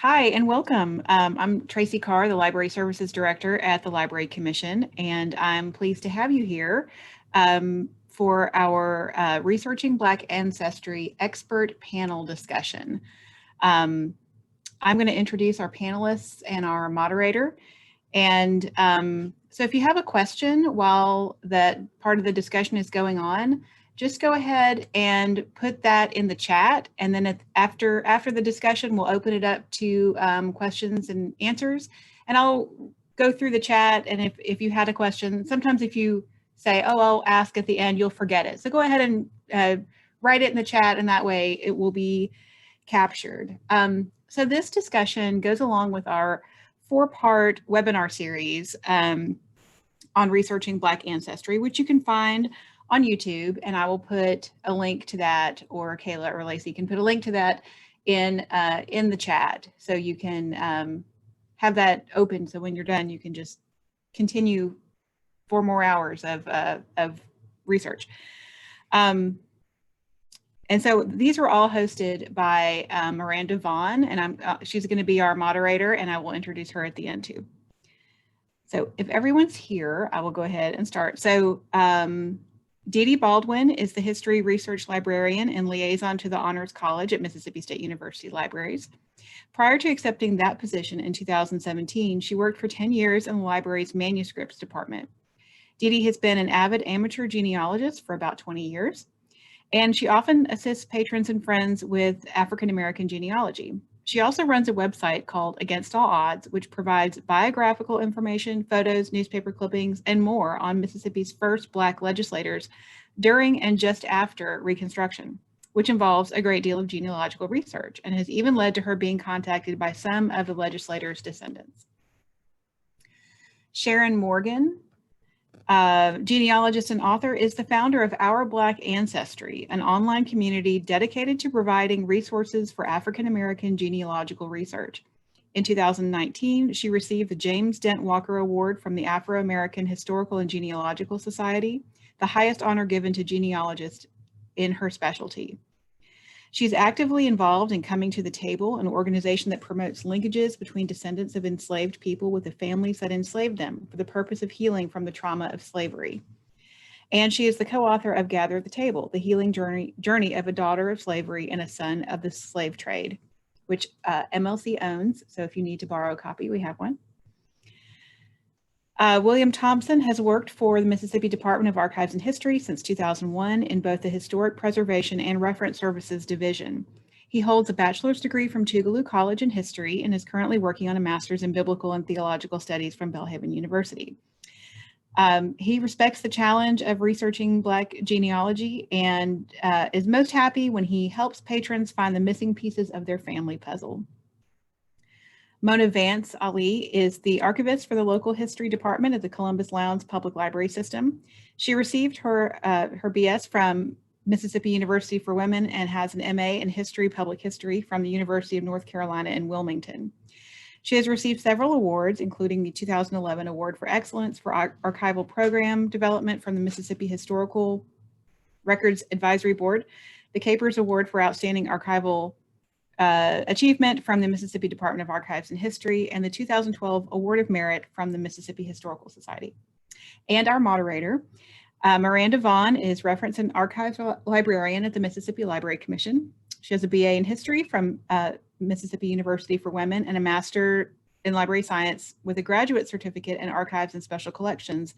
Hi and welcome. I'm Tracy Carr, the Library Services Director at the Library Commission, and I'm pleased to have you here for our Researching Black Ancestry expert panel discussion. I'm going to introduce our panelists and our moderator. And so if you have a question while that part of the discussion is going on, just go ahead and put that in the chat. And then after the discussion, we'll open it up to questions and answers. And I'll go through the chat. And if you had a question, sometimes if you say, oh, I'll ask at the end, you'll forget it. So go ahead and write it in the chat, and that way it will be captured. So this discussion goes along with our 4-part webinar series on researching Black ancestry, which you can find on YouTube, and I will put a link to that, or Kayla or Lacey can put a link to that in the chat, so you can have that open. So when you're done, you can just continue 4 more hours of research. And so these were all hosted by Miranda Vaughn, and she's going to be our moderator, and I will introduce her at the end too. So if everyone's here, I will go ahead and start. So DeeDee Baldwin is the History Research Librarian and Liaison to the Honors College at Mississippi State University Libraries. Prior to accepting that position in 2017, she worked for 10 years in the library's manuscripts department. DeeDee has been an avid amateur genealogist for about 20 years, and she often assists patrons and friends with African American genealogy. She also runs a website called Against All Odds, which provides biographical information, photos, newspaper clippings, and more on Mississippi's first Black legislators during and just after Reconstruction, which involves a great deal of genealogical research and has even led to her being contacted by some of the legislators' descendants. Sharon Morgan, genealogist and author, is the founder of Our Black Ancestry, an online community dedicated to providing resources for African American genealogical research. In 2019, she received the James Dent Walker Award from the Afro-American Historical and Genealogical Society, the highest honor given to genealogists in her specialty. She's actively involved in Coming to the Table, an organization that promotes linkages between descendants of enslaved people with the families that enslaved them for the purpose of healing from the trauma of slavery. And she is the co-author of Gather at the Table, the healing journey of a daughter of slavery and a son of the slave trade, which MLC owns. So if you need to borrow a copy, we have one. William Thompson has worked for the Mississippi Department of Archives and History since 2001 in both the Historic Preservation and Reference Services Division. He holds a bachelor's degree from Tougaloo College in History and is currently working on a master's in Biblical and Theological Studies from Belhaven University. He respects the challenge of researching Black genealogy and is most happy when he helps patrons find the missing pieces of their family puzzle. Mona Vance-Ali is the archivist for the local history department at the Columbus Lowndes Public Library System. She received her BS from Mississippi University for Women and has an MA in History, Public History from the University of North Carolina in Wilmington. She has received several awards, including the 2011 Award for Excellence for Archival Program Development from the Mississippi Historical Records Advisory Board, the Capers Award for Outstanding Archival Achievement from the Mississippi Department of Archives and History, and the 2012 Award of Merit from the Mississippi Historical Society. And our moderator, Miranda Vaughn, is Reference and Archives Librarian at the Mississippi Library Commission. She has a BA in History from Mississippi University for Women and a Master in Library Science with a Graduate Certificate in Archives and Special Collections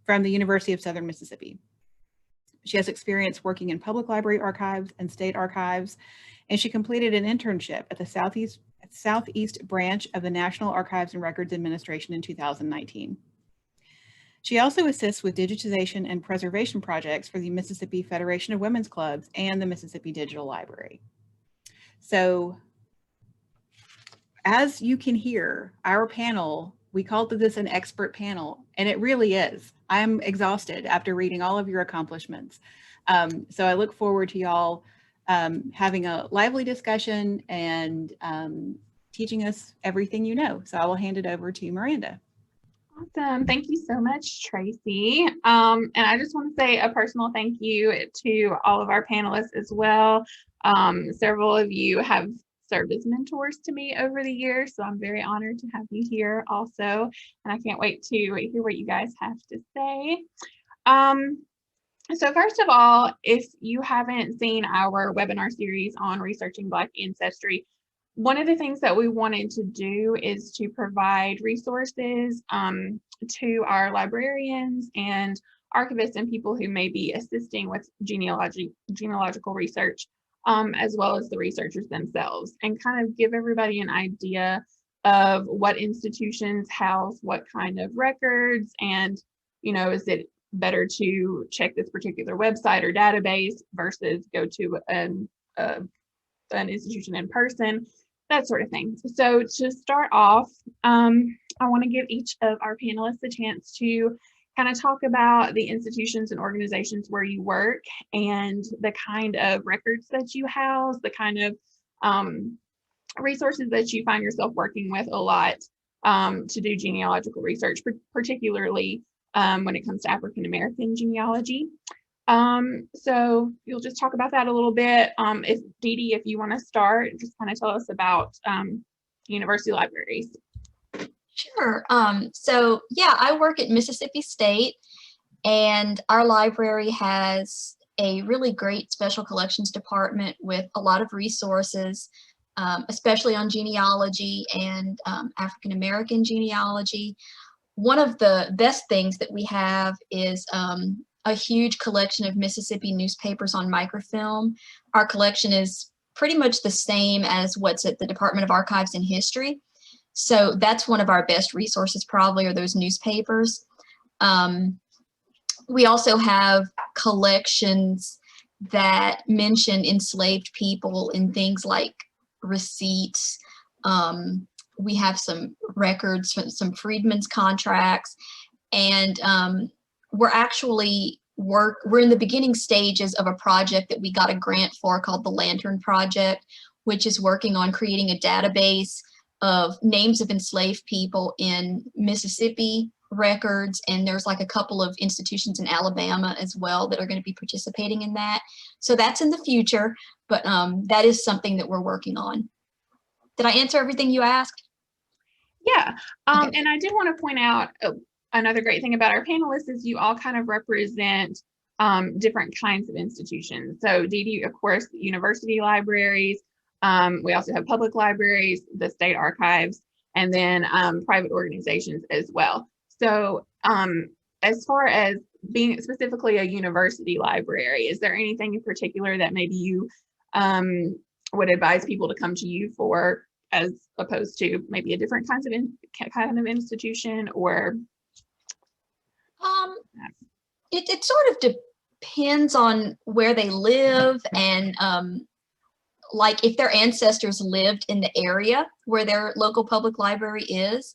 from the University of Southern Mississippi. She has experience working in public library archives and state archives, and she completed an internship at the Southeast Branch of the National Archives and Records Administration in 2019. She also assists with digitization and preservation projects for the Mississippi Federation of Women's Clubs and the Mississippi Digital Library. So, as you can hear, our panel, we called this an expert panel, and it really is. I'm exhausted after reading all of your accomplishments. So I look forward to y'all having a lively discussion and teaching us everything you know. So I will hand it over to Miranda. Awesome. Thank you so much, Tracy. And I just want to say a personal thank you to all of our panelists as well. Several of you have served as mentors to me over the years. So I'm very honored to have you here also. And I can't wait to hear what you guys have to say. So first of all, if you haven't seen our webinar series on researching Black ancestry, one of the things that we wanted to do is to provide resources to our librarians and archivists and people who may be assisting with genealogical research, as well as the researchers themselves, and kind of give everybody an idea of what institutions house what kind of records, and, you know, is it better to check this particular website or database versus go to an institution in person, that sort of thing. So to start off, I want to give each of our panelists a chance to kind of talk about the institutions and organizations where you work and the kind of records that you house, the kind of resources that you find yourself working with a lot to do genealogical research, particularly when it comes to African American genealogy. So you'll just talk about that a little bit. If DeeDee, if you want to start, just kind of tell us about university libraries. Sure. So yeah, I work at Mississippi State, and our library has a really great special collections department with a lot of resources, especially on genealogy and African American genealogy. One of the best things that we have is a huge collection of Mississippi newspapers on microfilm. Our collection is pretty much the same as what's at the Department of Archives and History. So that's one of our best resources probably, are those newspapers. We also have collections that mention enslaved people in things like receipts. We have some records, some freedmen's contracts, and we're in the beginning stages of a project that we got a grant for called the Lantern Project, which is working on creating a database of names of enslaved people in Mississippi records, and there's like a couple of institutions in Alabama as well that are going to be participating in that. So that's in the future, but that is something that we're working on. Did I answer everything you asked? Yeah, Okay. and I did want to point out another great thing about our panelists is you all kind of represent different kinds of institutions. So DeeDee, of course, university libraries. We also have public libraries, the state archives, and then private organizations as well. So as far as being specifically a university library, is there anything in particular that maybe you would advise people to come to you for, as opposed to maybe a different kind of institution? Or it sort of depends on where they live, and like if their ancestors lived in the area where their local public library is.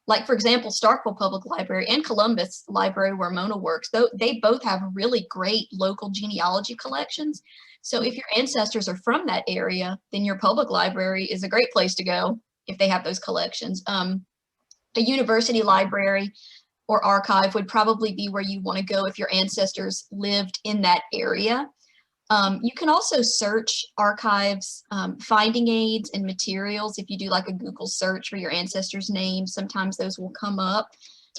Like, for example, Starkville Public Library and Columbus Library, where Mona works, they both have really great local genealogy collections. So if your ancestors are from that area, then your public library is a great place to go if they have those collections. A university library or archive would probably be where you want to go if your ancestors lived in that area. You can also search archives, finding aids and materials. If you do like a Google search for your ancestors' names, sometimes those will come up.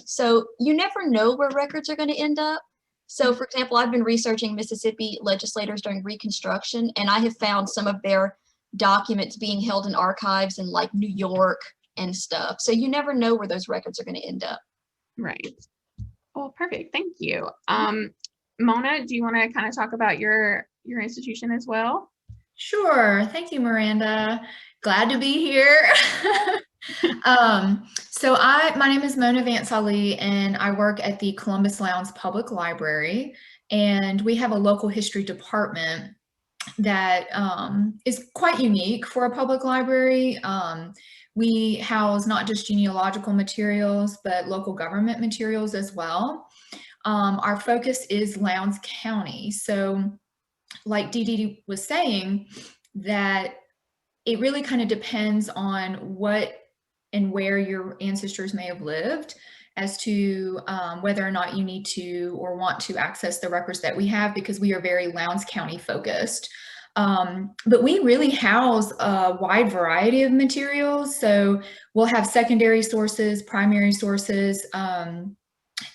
So you never know where records are going to end up. So for example, I've been researching Mississippi legislators during Reconstruction, and I have found some of their documents being held in archives in like New York and stuff. So you never know where those records are going to end up. right. Well, perfect. Thank you. Mona, do you want to kind of talk about your institution as well? Sure. Thank you, Miranda. Glad to be here. So my name is Mona Vance-Ali, and I work at the Columbus Lowndes Public Library, and we have a local history department that is quite unique for a public library. We house not just genealogical materials, but local government materials as well. Our focus is Lowndes County. So like DeeDee was saying, that it really kind of depends on what and where your ancestors may have lived as to whether or not you need to or want to access the records that we have, because we are very Lowndes County focused. But we really house a wide variety of materials. So we'll have secondary sources, primary sources,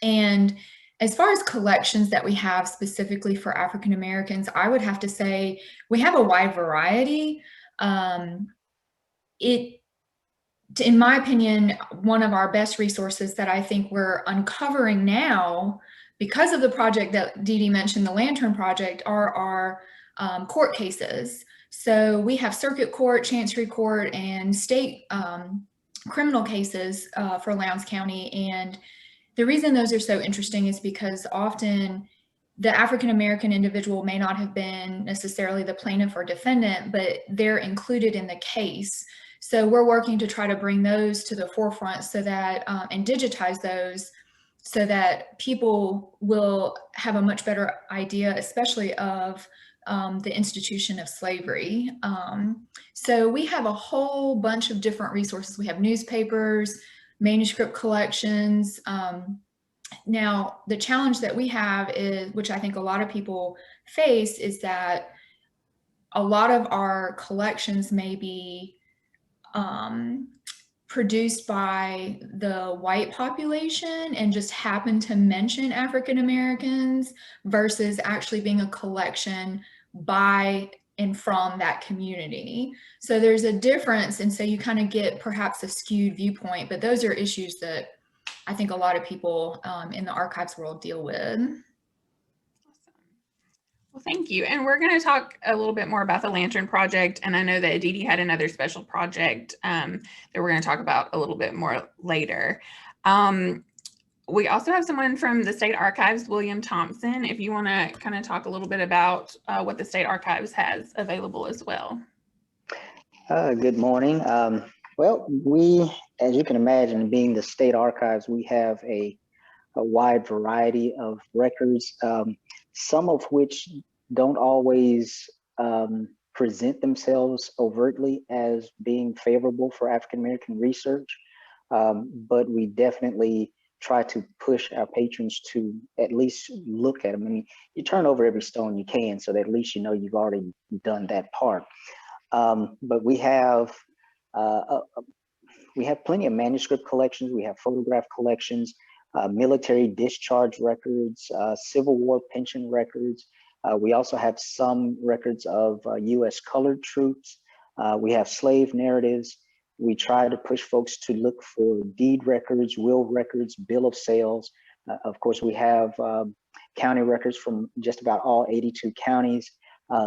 and as far as collections that we have specifically for African Americans, I would have to say we have a wide variety. In my opinion, one of our best resources that I think we're uncovering now, because of the project that DeeDee mentioned, the Lantern Project, are our court cases. So we have circuit court, chancery court, and state criminal cases for Lowndes County. And the reason those are so interesting is because often the African American individual may not have been necessarily the plaintiff or defendant, but they're included in the case. So we're working to try to bring those to the forefront so that, and digitize those so that people will have a much better idea, especially of the institution of slavery. So we have a whole bunch of different resources. We have newspapers, manuscript collections. Now, the challenge that we have is, which I think a lot of people face, is that a lot of our collections may be produced by the white population and just happen to mention African Americans versus actually being a collection by and from that community. So there's a difference, and so you kind of get perhaps a skewed viewpoint, but those are issues that I think a lot of people in the archives world deal with. Well, thank you. And we're going to talk a little bit more about the Lantern Project. And I know that DeeDee had another special project that we're going to talk about a little bit more later. We also have someone from the State Archives, William Thompson, if you want to kind of talk a little bit about what the State Archives has available as well. Good morning. Well, we, as you can imagine, being the State Archives, we have a wide variety of records, some of which don't always present themselves overtly as being favorable for African American research, but we definitely try to push our patrons to at least look at them. I mean, you turn over every stone you can, so that at least you know you've already done that part. But we have plenty of manuscript collections. We have photograph collections, military discharge records, Civil War pension records. We also have some records of U.S. colored troops. We have slave narratives. We try to push folks to look for deed records, will records, bill of sales. Of course, we have county records from just about all 82 counties.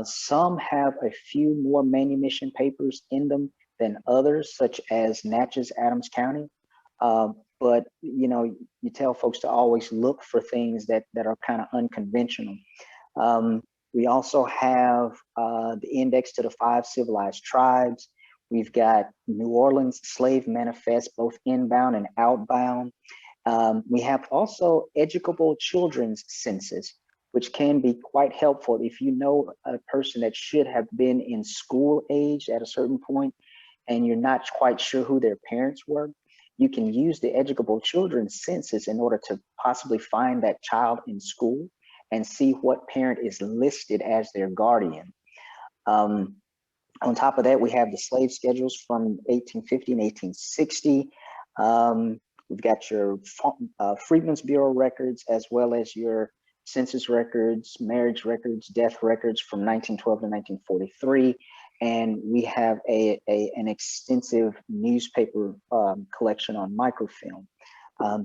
Some have a few more manumission papers in them than others, such as Natchez, Adams County. But you know, you tell folks to always look for things that are kind of unconventional. We also have the index to the 5 civilized tribes. We've got New Orleans slave manifest, both inbound and outbound. We have also educable children's census, which can be quite helpful if you know a person that should have been in school age at a certain point and you're not quite sure who their parents were. You can use the educable children's census in order to possibly find that child in school and see what parent is listed as their guardian. On top of that, we have the slave schedules from 1850 and 1860. We've got your Freedmen's Bureau records, as well as your census records, marriage records, death records from 1912 to 1943. And we have an extensive newspaper collection on microfilm.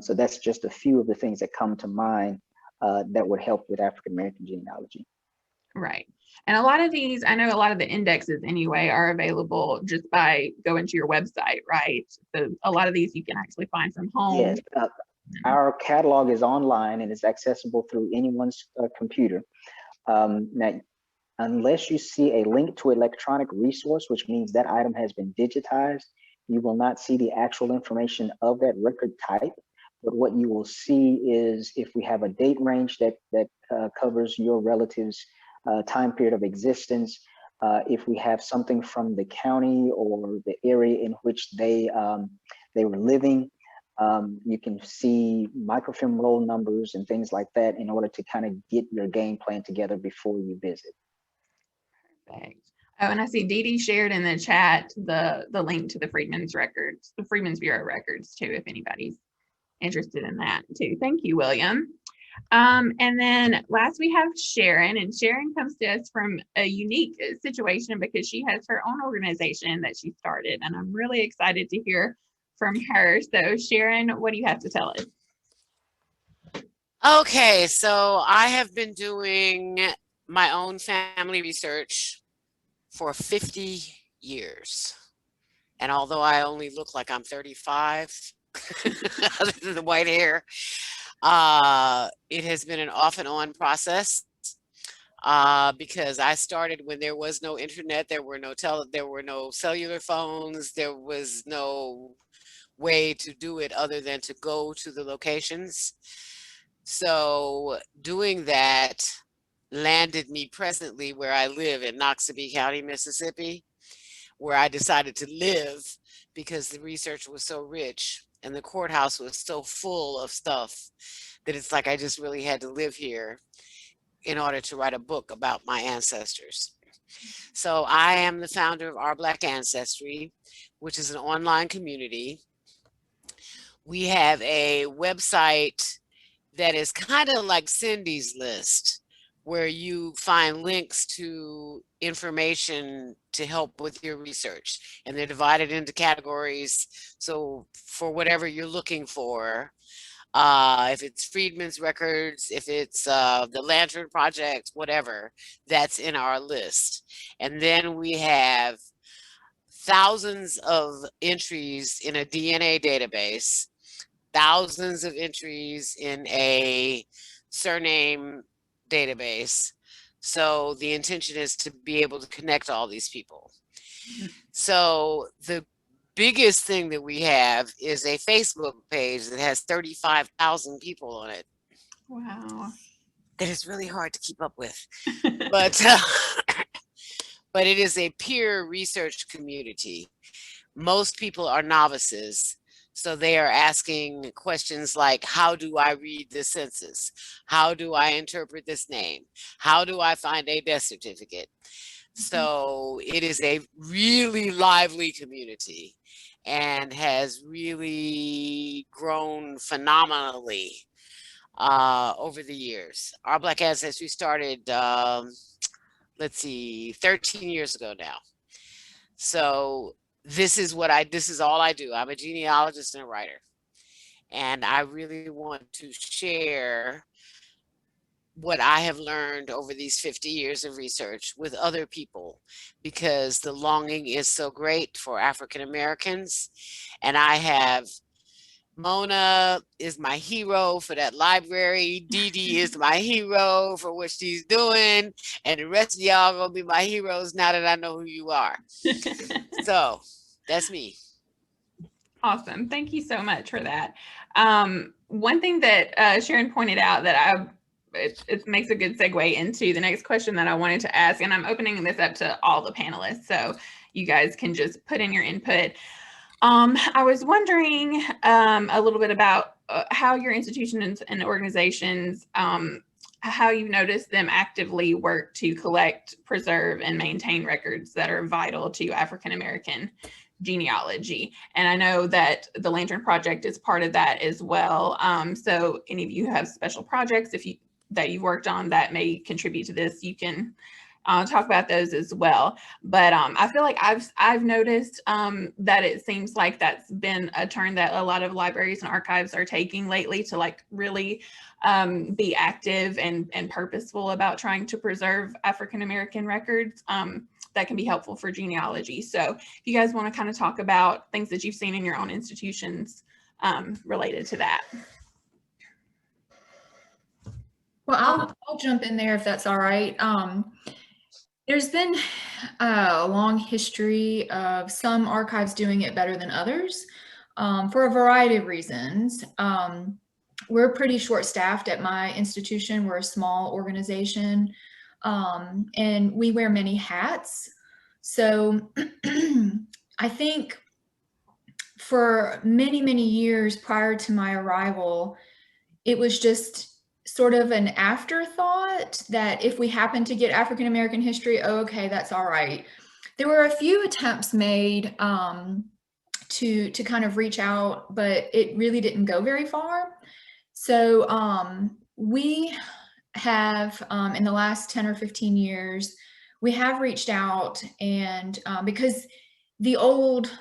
So that's just a few of the things that come to mind that would help with African American genealogy. Right. And a lot of these, I know a lot of the indexes anyway are available just by going to your website, right? So a lot of these you can actually find from home. Yes, our catalog is online and is accessible through anyone's computer. Now, unless you see a link to electronic resource, which means that item has been digitized, you will not see the actual information of that record type. But what you will see is if we have a date range that covers your relative's time period of existence, if we have something from the county or the area in which they were living, you can see microfilm roll numbers and things like that in order to kind of get your game plan together before you visit. Perfect. Oh, and I see DeeDee shared in the chat the link to the Freedmen's records, the Freedmen's Bureau records too, if anybody's interested in that too. Thank you, William. And then last we have Sharon, and Sharon comes to us from a unique situation because she has her own organization that she started, and I'm really excited to hear from her. So Sharon, what do you have to tell us? Okay, so I have been doing my own family research for 50 years. And although I only look like I'm 35, other than the white hair, it has been an off and on process because I started when there was no internet, there were no cellular phones, there was no way to do it other than to go to the locations. So doing that landed me presently where I live in Noxubee County, Mississippi, where I decided to live because the research was so rich and the courthouse was so full of stuff that it's like I just really had to live here in order to write a book about my ancestors. So I am the founder of Our Black Ancestry, which is an online community. We have a website that is kind of like Cindy's List, where you find links to information to help with your research. And they're divided into categories. So for whatever you're looking for, if it's Freedmen's records, if it's the Lantern Project, whatever, that's in our list. And then we have thousands of entries in a DNA database, thousands of entries in a surname database. So the intention is to be able to connect all these people. So the biggest thing that we have is a Facebook page that has 35,000 people on it. Wow. That is really hard to keep up with. But but it is a peer research community. Most people are novices. So they are asking questions like, how do I read the census? How do I interpret this name? How do I find a death certificate? So it is a really lively community and has really grown phenomenally over the years. Our Black Ancestry started, let's see, 13 years ago now. So this is all I do. I'm a genealogist and a writer. And I really want to share what I have learned over these 50 years of research with other people, because the longing is so great for African Americans. And I have Mona is my hero for that library. DeeDee is my hero for what she's doing. And the rest of y'all gonna be my heroes now that I know who you are. So that's me. Awesome. Thank you so much for that. One thing that Sharon pointed out that it makes a good segue into the next question that I wanted to ask, and I'm opening this up to all the panelists, so you guys can just put in your input. I was wondering a little bit about how your institutions and organizations, how you've noticed them actively work to collect, preserve, and maintain records that are vital to African American genealogy. And I know that the Lantern Project is part of that as well. So any of you have special projects that you've worked on that may contribute to this, you can talk about those as well. But I feel like I've noticed that it seems like that's been a turn that a lot of libraries and archives are taking lately to like really be active and purposeful about trying to preserve African American records that can be helpful for genealogy. So if you guys want to kind of talk about things that you've seen in your own institutions related to that. Well, I'll jump in there if that's all right. There's been a long history of some archives doing it better than others for a variety of reasons. We're pretty short-staffed at my institution. We're a small organization, and we wear many hats. So I think for many, many years prior to my arrival, it was just sort of an afterthought that if we happen to get African American history, oh, okay, that's all right. There were a few attempts made to kind of reach out, but it really didn't go very far. So we have, in the last 10 or 15 years, we have reached out, and because the old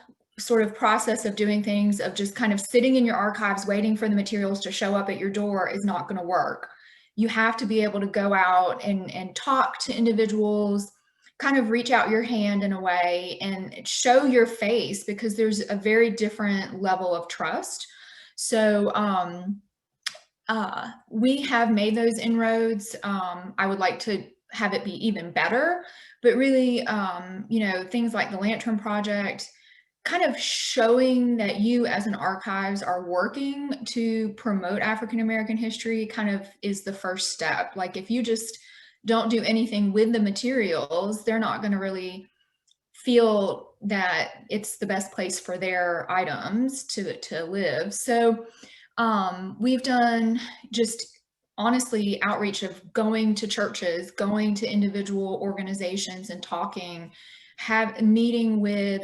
sort of process of doing things, of just kind of sitting in your archives waiting for the materials to show up at your door, is not going to work. You have to be able to go out and talk to individuals, kind of reach out your hand in a way and show your face, because there's a very different level of trust. So we have made those inroads. I would like to have it be even better, but really, you know, things like the Lantern Project, kind of showing that you as an archives are working to promote African American history kind of is the first step. Like, if you just don't do anything with the materials, they're not going to really feel that it's the best place for their items to live. So we've done just honestly outreach of going to churches, going to individual organizations and talking, meeting with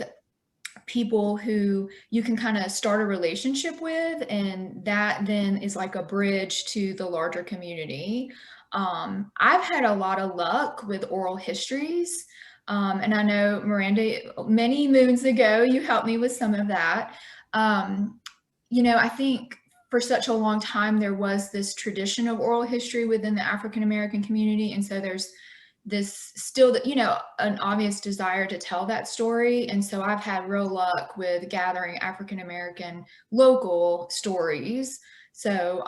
people who you can kind of start a relationship with, and that then is like a bridge to the larger community. I've had a lot of luck with oral histories, and I know, Miranda, many moons ago, you helped me with some of that. You know, I think for such a long time, there was this tradition of oral history within the African American community, and so there's this still, you know, an obvious desire to tell that story. And so I've had real luck with gathering African American local stories. So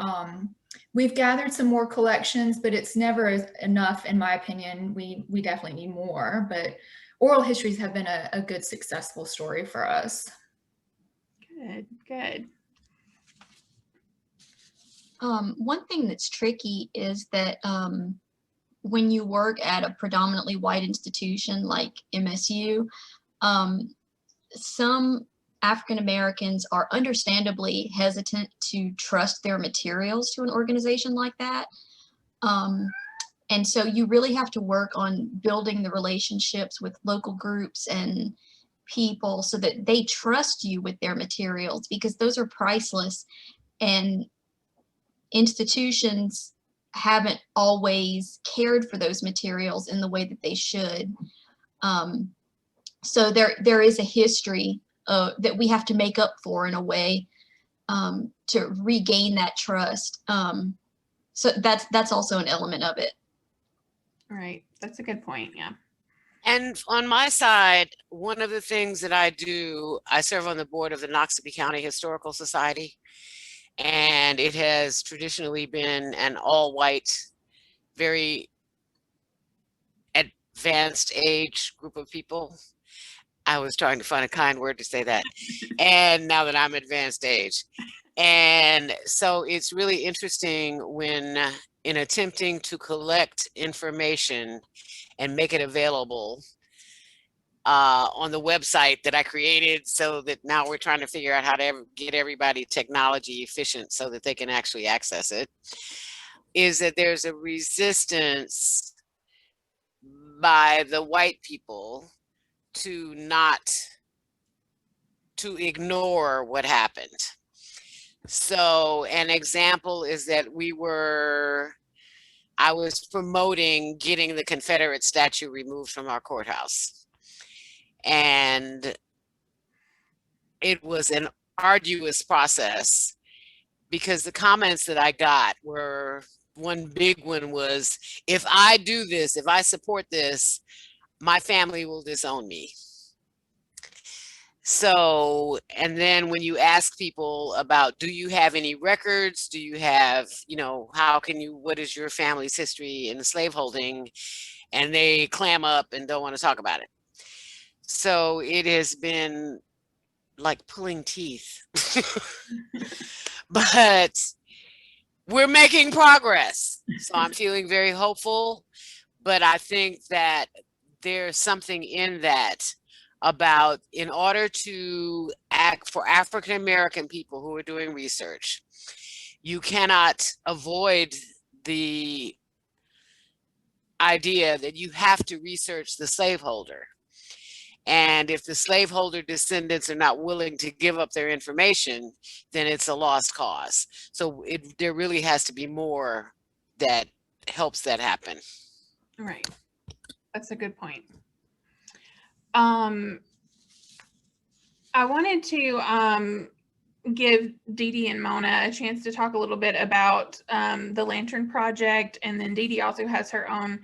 we've gathered some more collections, but it's never enough, in my opinion. We definitely need more, but oral histories have been a good, successful story for us. Good, good. One thing that's tricky is that when you work at a predominantly white institution like MSU, some African Americans are understandably hesitant to trust their materials to an organization like that. And so you really have to work on building the relationships with local groups and people so that they trust you with their materials, because those are priceless, and institutions haven't always cared for those materials in the way that they should. So there is a history that we have to make up for in a way to regain that trust. So that's also an element of it. All right, that's a good point. Yeah. And on my side, one of the things that I do, I serve on the board of the Noxubee County Historical Society. And it has traditionally been an all-white, very advanced age group of people. I was trying to find a kind word to say that. And now that I'm advanced age. And so it's really interesting when, in attempting to collect information and make it available on the website that I created, so that now we're trying to figure out how to get everybody technology efficient so that they can actually access it, is that there's a resistance by the white people to ignore what happened. So an example is that I was promoting getting the Confederate statue removed from our courthouse. And it was an arduous process, because the comments that I got were, one big one was, if I do this, if I support this, my family will disown me. So, and then when you ask people about, do you have any records? Do you have, you know, what is your family's history in slaveholding? And they clam up and don't want to talk about it. So it has been like pulling teeth, but we're making progress. So I'm feeling very hopeful, but I think that there's something in that about, in order to act for African American people who are doing research, you cannot avoid the idea that you have to research the slaveholder. And if the slaveholder descendants are not willing to give up their information, then it's a lost cause. So there really has to be more that helps that happen. Right. That's a good point. I wanted to give DeeDee and Mona a chance to talk a little bit about the Lantern Project, and then DeeDee also has her own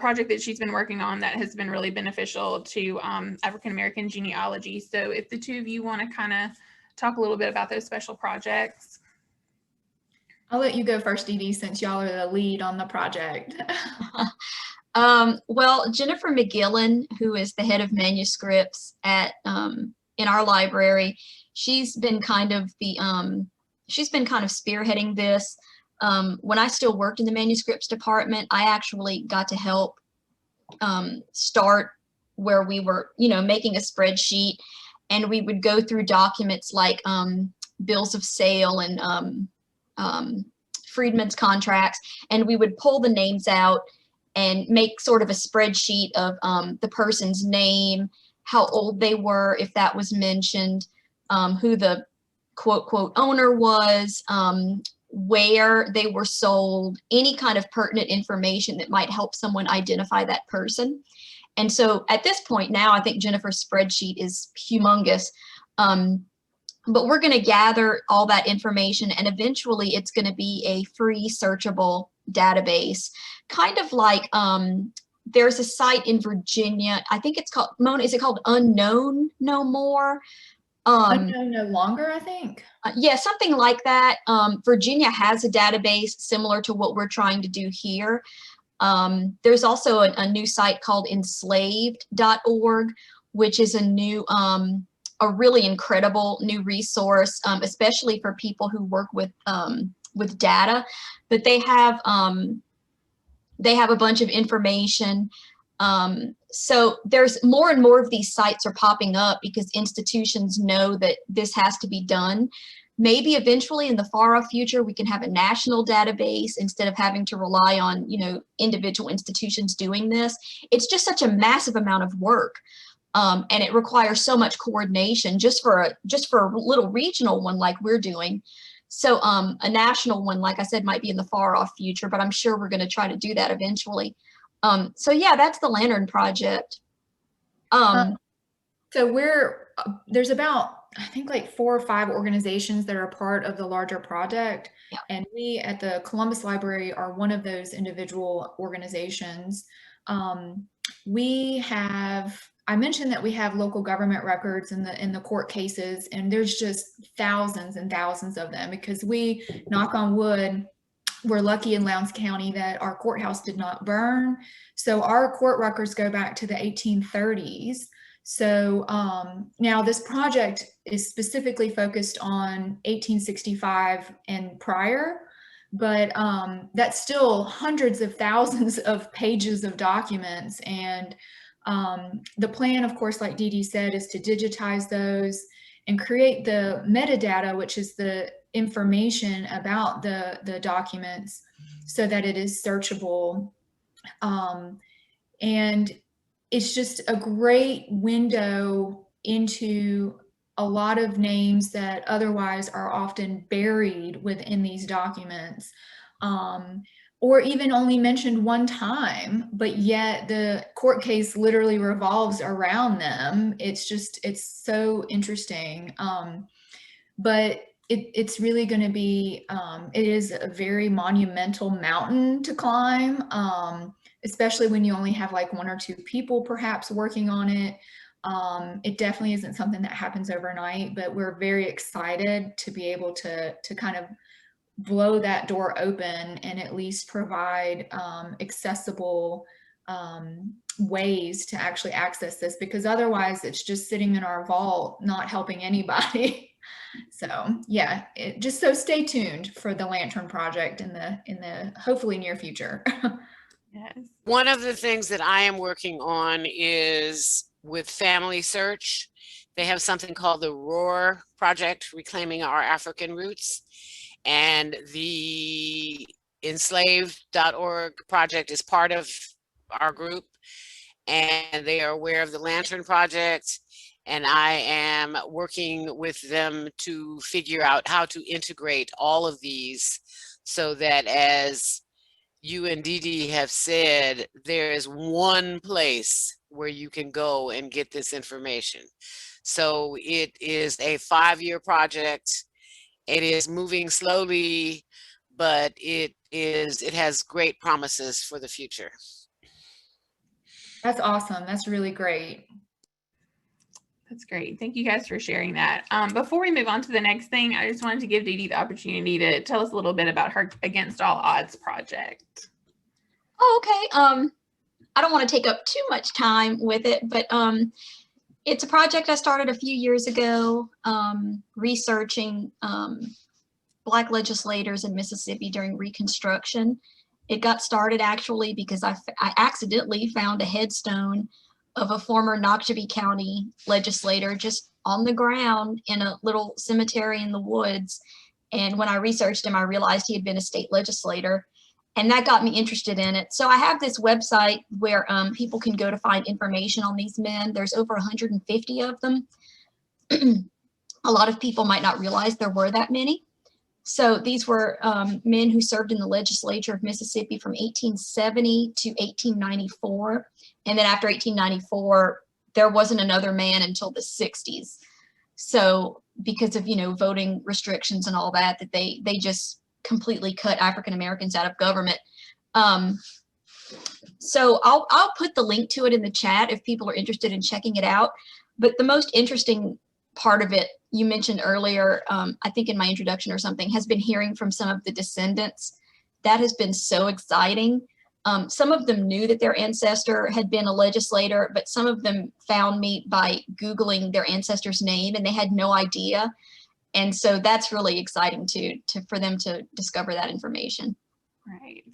project that she's been working on that has been really beneficial to African-American genealogy. So if the two of you want to kind of talk a little bit about those special projects. I'll let you go first, DeeDee, since y'all are the lead on the project. Well, Jennifer McGillen, who is the head of manuscripts at in our library, she's been kind of spearheading this. When I still worked in the manuscripts department, I actually got to help start where we were, making a spreadsheet, and we would go through documents like bills of sale and freedmen's contracts, and we would pull the names out and make sort of a spreadsheet of the person's name, how old they were, if that was mentioned, who the quote owner was, where they were sold, any kind of pertinent information that might help someone identify that person. And so at this point now, I think Jennifer's spreadsheet is humongous. But we're going to gather all that information, and eventually it's going to be a free searchable database, kind of like there's a site in Virginia. I think it's called, Mona, is it called Unknown No More? Unknown No Longer, I think. Yeah, something like that. Virginia has a database similar to what we're trying to do here. There's also a new site called enslaved.org, which is a really incredible new resource, especially for people who work with data. But they have a bunch of information. So there's more and more of these sites are popping up because institutions know that this has to be done. Maybe eventually in the far off future, we can have a national database instead of having to rely on, individual institutions doing this. It's just such a massive amount of work. And it requires so much coordination just for a little regional one like we're doing. So a national one, like I said, might be in the far off future, but I'm sure we're going to try to do that eventually. So yeah, that's the Lantern Project. So there's about, I think, like 4 or 5 organizations that are part of the larger project. Yeah. And we at the Columbus Library are one of those individual organizations. I mentioned that we have local government records in the court cases, and there's just thousands and thousands of them because we, knock on wood, we're lucky in Lowndes County that our courthouse did not burn. So our court records go back to the 1830s. So now this project is specifically focused on 1865 and prior, but that's still hundreds of thousands of pages of documents. And the plan, of course, like DeeDee said, is to digitize those and create the metadata, which is the information about the documents, so that it is searchable. And it's just a great window into a lot of names that otherwise are often buried within these documents, or even only mentioned one time, but yet the court case literally revolves around them. It's so interesting. But it's really going to be, it is a very monumental mountain to climb, especially when you only have like 1 or 2 people perhaps working on it. It definitely isn't something that happens overnight, but we're very excited to be able to kind of blow that door open and at least provide accessible ways to actually access this, because otherwise it's just sitting in our vault, not helping anybody. So yeah, so stay tuned for the Lantern Project in the hopefully near future. Yes. One of the things that I am working on is with Family Search. They have something called the ROAR Project, Reclaiming Our African Roots. And the enslaved.org project is part of our group, and they are aware of the Lantern Project, and I am working with them to figure out how to integrate all of these so that, as you and DeeDee have said, there is one place where you can go and get this information. So it is a 5-year project. It is moving slowly, but it has great promises for the future. That's awesome. That's really great. That's great. Thank you guys for sharing that. Before we move on to the next thing, I just wanted to give DeeDee the opportunity to tell us a little bit about her Against All Odds project. Oh, okay. I don't want to take up too much time with it, but it's a project I started a few years ago, researching Black legislators in Mississippi during Reconstruction. It got started actually because I accidentally found a headstone of a former Noxubee County legislator just on the ground in a little cemetery in the woods. And when I researched him, I realized he had been a state legislator, and that got me interested in it. So I have this website where people can go to find information on these men. There's over 150 of them. A lot of people might not realize there were that many. So these were men who served in the legislature of Mississippi from 1870 to 1894. And then after 1894, there wasn't another man until the 60s. So because of, voting restrictions and all that, they just completely cut African Americans out of government. So I'll put the link to it in the chat if people are interested in checking it out. But the most interesting part of it, you mentioned earlier, I think in my introduction or something, has been hearing from some of the descendants. That has been so exciting. Some of them knew that their ancestor had been a legislator, but some of them found me by Googling their ancestor's name, and they had no idea. And so that's really exciting for them to discover that information. Right.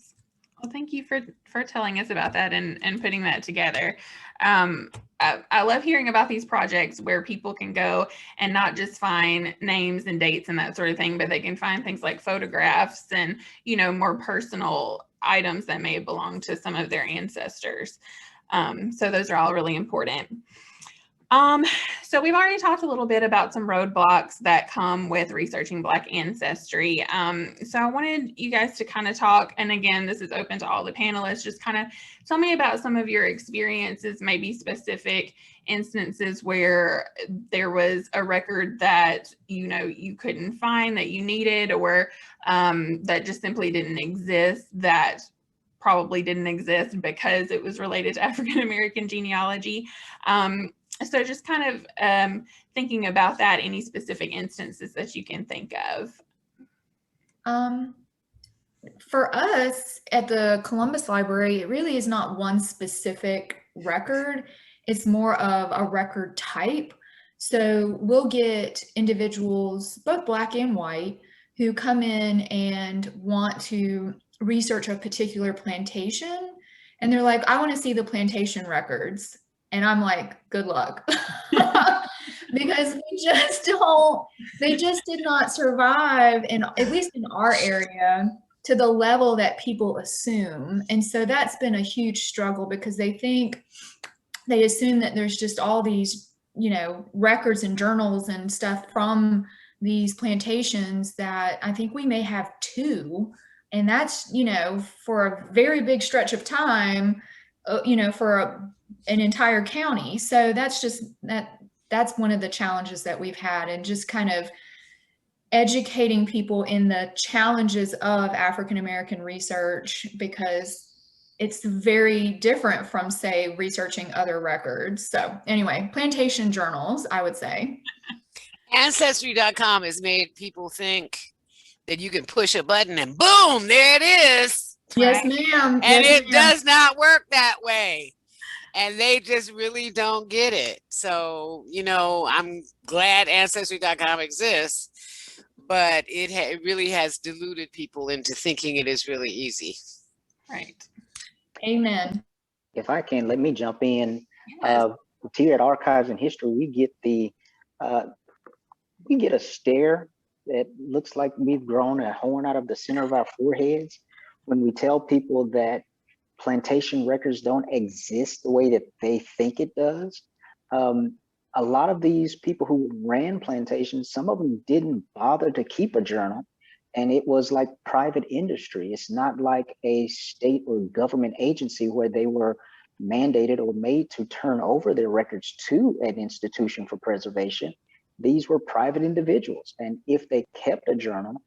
Well, thank you for telling us about that and putting that together. I love hearing about these projects where people can go and not just find names and dates and that sort of thing, but they can find things like photographs and, more personal items that may have belonged to some of their ancestors. So those are all really important. So we've already talked a little bit about some roadblocks that come with researching Black ancestry. So I wanted you guys to kind of talk, and again, this is open to all the panelists, just kind of tell me about some of your experiences, maybe specific instances where there was a record that, you couldn't find that you needed, or that just simply didn't exist, that probably didn't exist because it was related to African American genealogy. So just kind of thinking about that, any specific instances that you can think of. For us at the Columbus Library, it really is not one specific record. It's more of a record type. So we'll get individuals, both Black and white, who come in and want to research a particular plantation. And they're like, I want to see the plantation records. And I'm like, good luck. Because they just did not survive, at least in our area, to the level that people assume. And so that's been a huge struggle, because they assume that there's just all these, records and journals and stuff from these plantations, that I think we may have 2. And that's, for a very big stretch of time, for an entire county. So that's one of the challenges that we've had, and just kind of educating people in the challenges of African American research, because it's very different from, say, researching other records. So anyway, plantation journals, I would say. Ancestry.com has made people think that you can push a button and boom, there it is. Yes, ma'am. And it does not work that way. And they just really don't get it. So, I'm glad Ancestry.com exists, but it really has deluded people into thinking it is really easy. Right. Amen. If I can, let me jump in. Yes. Here at Archives and History, we get a stare that looks like we've grown a horn out of the center of our foreheads when we tell people that plantation records don't exist the way that they think it does, a lot of these people who ran plantations, some of them didn't bother to keep a journal, and it was like private industry. It's not like a state or government agency where they were mandated or made to turn over their records to an institution for preservation. These were private individuals, and if they kept a journal,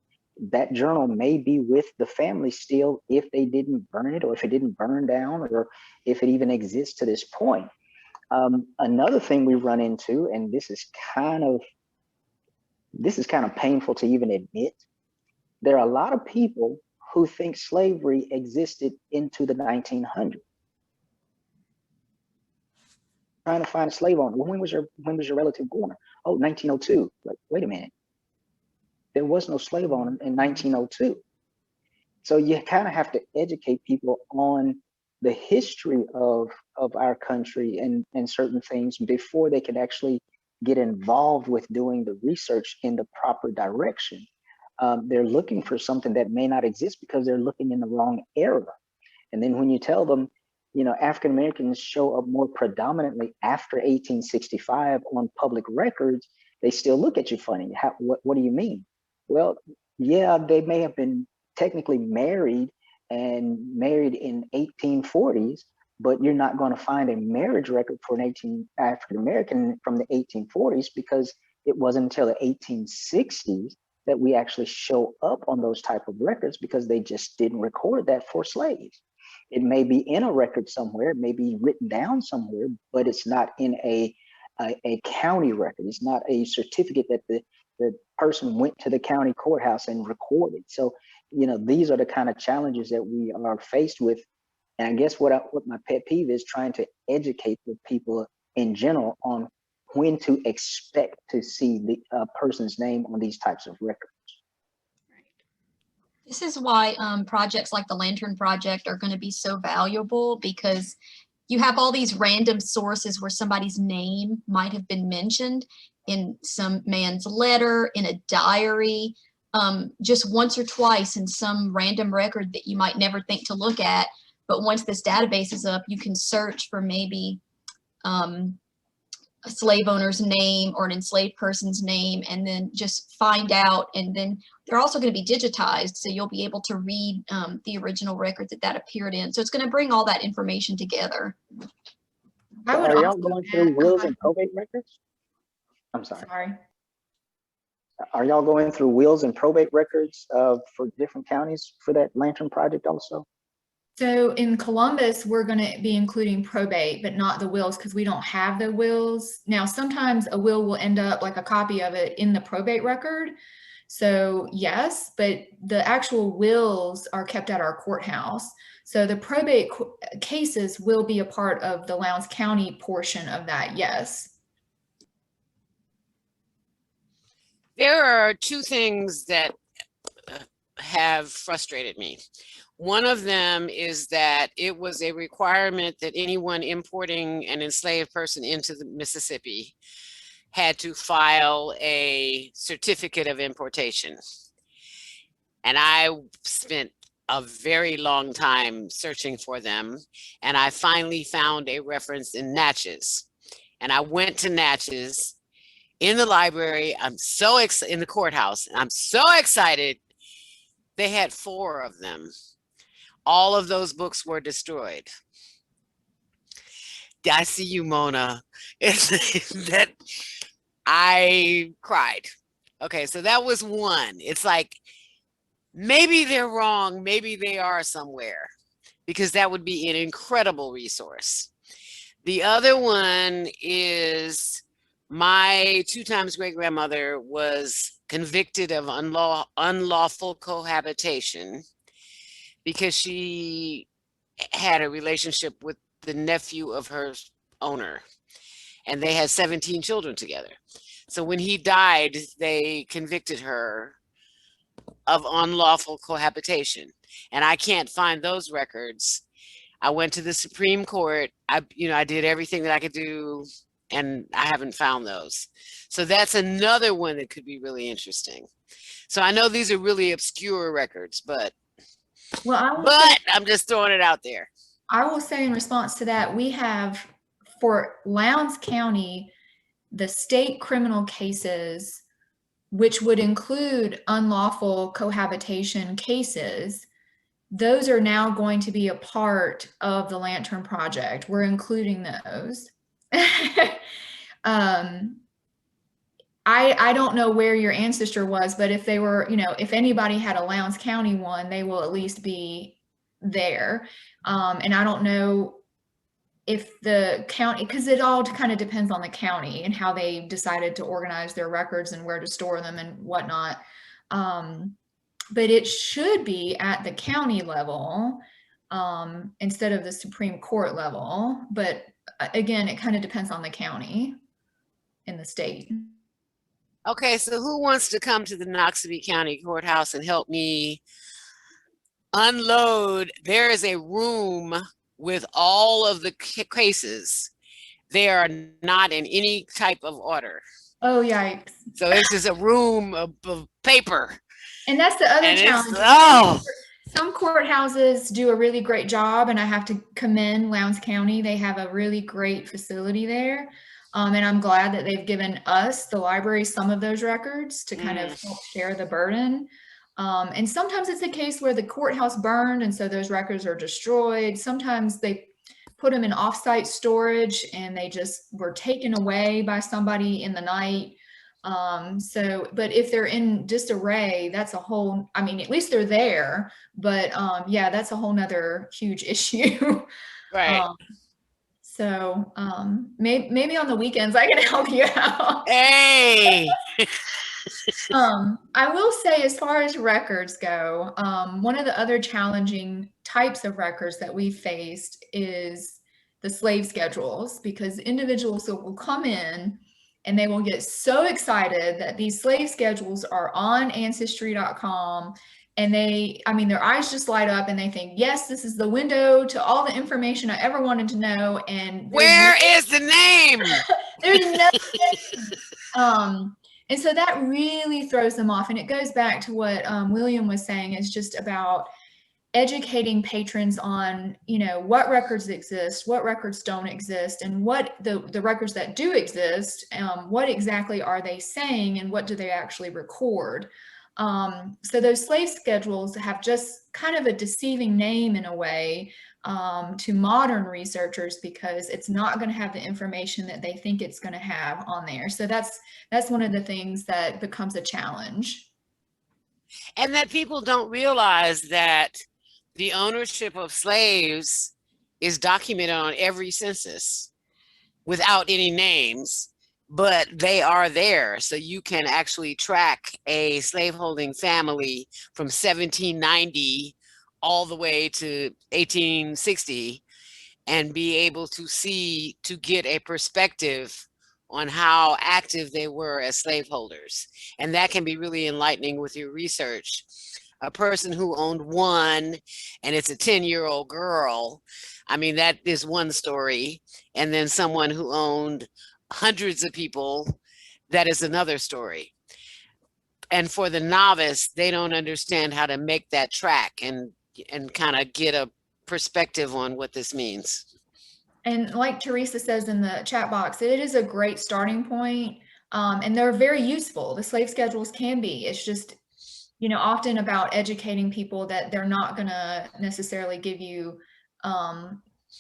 that journal may be with the family still if they didn't burn it, or if it didn't burn down, or if it even exists to this point. Another thing we run into, and this is kind of painful to even admit, there are a lot of people who think slavery existed into the 1900s. Trying to find a slave owner. Well, when was your relative born? Oh, 1902. Like, wait a minute. There was no slave owner in 1902. So you kind of have to educate people on the history of our country and certain things before they can actually get involved with doing the research in the proper direction. They're looking for something that may not exist because they're looking in the wrong era. And then when you tell them, you know, African Americans show up more predominantly after 1865 on public records, they still look at you funny. What do you mean? Well, yeah, they may have been technically married in 1840s, but you're not going to find a marriage record for an African American from the 1840s, because it wasn't until the 1860s that we actually show up on those type of records, because they just didn't record that for slaves. It may be in a record somewhere, it may be written down somewhere, but it's not in a county record. It's not a certificate that the person went to the county courthouse and recorded. So, you know, these are the kind of challenges that we are faced with. And I guess what my pet peeve is, trying to educate the people in general on when to expect to see the person's name on these types of records. This is why projects like the Lantern Project are going to be so valuable, because you have all these random sources where somebody's name might have been mentioned in some man's letter, in a diary, just once or twice in some random record that you might never think to look at. But once this database is up, you can search for maybe a slave owner's name or an enslaved person's name, and then just find out. And then they're also going to be digitized, so you'll be able to read the original record that appeared in. So it's going to bring all that information together. Are y'all going through wills and probate records? I'm sorry. Are y'all going through wills and probate records for different counties for that Lantern Project also? So in Columbus, we're going to be including probate, but not the wills, because we don't have the wills. Now, sometimes a will will end up, like a copy of it, in the probate record. So yes, but the actual wills are kept at our courthouse. So the probate cases will be a part of the Lowndes County portion of that, yes. There are two things that have frustrated me. One of them is that it was a requirement that anyone importing an enslaved person into the Mississippi had to file a certificate of importation. And I spent a very long time searching for them, and I finally found a reference in Natchez. And I went to Natchez in the library. I'm so excited, in the courthouse, and I'm so excited. They had 4 of them. All of those books were destroyed. I see you, Mona. That I cried. Okay, so that was one. It's like, maybe they're wrong, maybe they are somewhere, because that would be an incredible resource. The other one is my 2 times great-grandmother was convicted of unlawful cohabitation because she had a relationship with the nephew of her owner, and they had 17 children together. So when he died, they convicted her of unlawful cohabitation, and I can't find those records. I went to the Supreme Court. I did everything that I could do, and I haven't found those. So that's another one that could be really interesting. So I know these are really obscure records, but Well, I will But say, I'm just throwing it out there. I will say in response to that, we have for Lowndes County, the state criminal cases, which would include unlawful cohabitation cases, those are now going to be a part of the Lantern Project. We're including those. I don't know where your ancestor was, but if they were, you know, if anybody had a Lowndes County one, they will at least be there. And I don't know if the county, because it all kind of depends on the county and how they decided to organize their records and where to store them and whatnot. But it should be at the county level instead of the Supreme Court level. But again, it kind of depends on the county in the state. Okay, so who wants to come to the Noxubee County Courthouse and help me unload? There is a room with all of the cases. They are not in any type of order. Oh, yikes. So it's just a room of paper. And that's the other And challenge. Some courthouses do a really great job, and I have to commend Lowndes County. They have a really great facility there. And I'm glad that they've given us, the library, some of those records to kind of help share the burden. And sometimes it's a case where the courthouse burned, and so those records are destroyed. Sometimes they put them in offsite storage, and they just were taken away by somebody in the night. But if they're in disarray, that's a whole, I mean, at least they're there, but yeah, that's a whole nother huge issue. Right. Maybe on the weekends I can help you out. Hey. I will say, as far as records go, one of the other challenging types of records that we faced is the slave schedules, because individuals will come in and they will get so excited that these slave schedules are on Ancestry.com. And their eyes just light up and they think, yes, this is the window to all the information I ever wanted to know. And where is the name? There's no name. And so that really throws them off. And it goes back to what William was saying, is just about educating patrons on, you know, what records exist, what records don't exist, and what the records that do exist, what exactly are they saying, and what do they actually record. So those slave schedules have just kind of a deceiving name in a way to modern researchers, because it's not going to have the information that they think it's going to have on there. So that's one of the things that becomes a challenge. And that people don't realize that the ownership of slaves is documented on every census without any names, but they are there. So you can actually track a slaveholding family from 1790 all the way to 1860 and be able to see, to get a perspective on how active they were as slaveholders. And that can be really enlightening with your research. A person who owned one and it's a 10-year-old girl, I mean, that is one story. And then someone who owned hundreds of people, that is another story. And for the novice, they don't understand how to make that track and kind of get a perspective on what this means. And like Teresa says in the chat box, it is a great starting point. And they're very useful. The slave schedules can be. It's just, you know, often about educating people that they're not going to necessarily give you,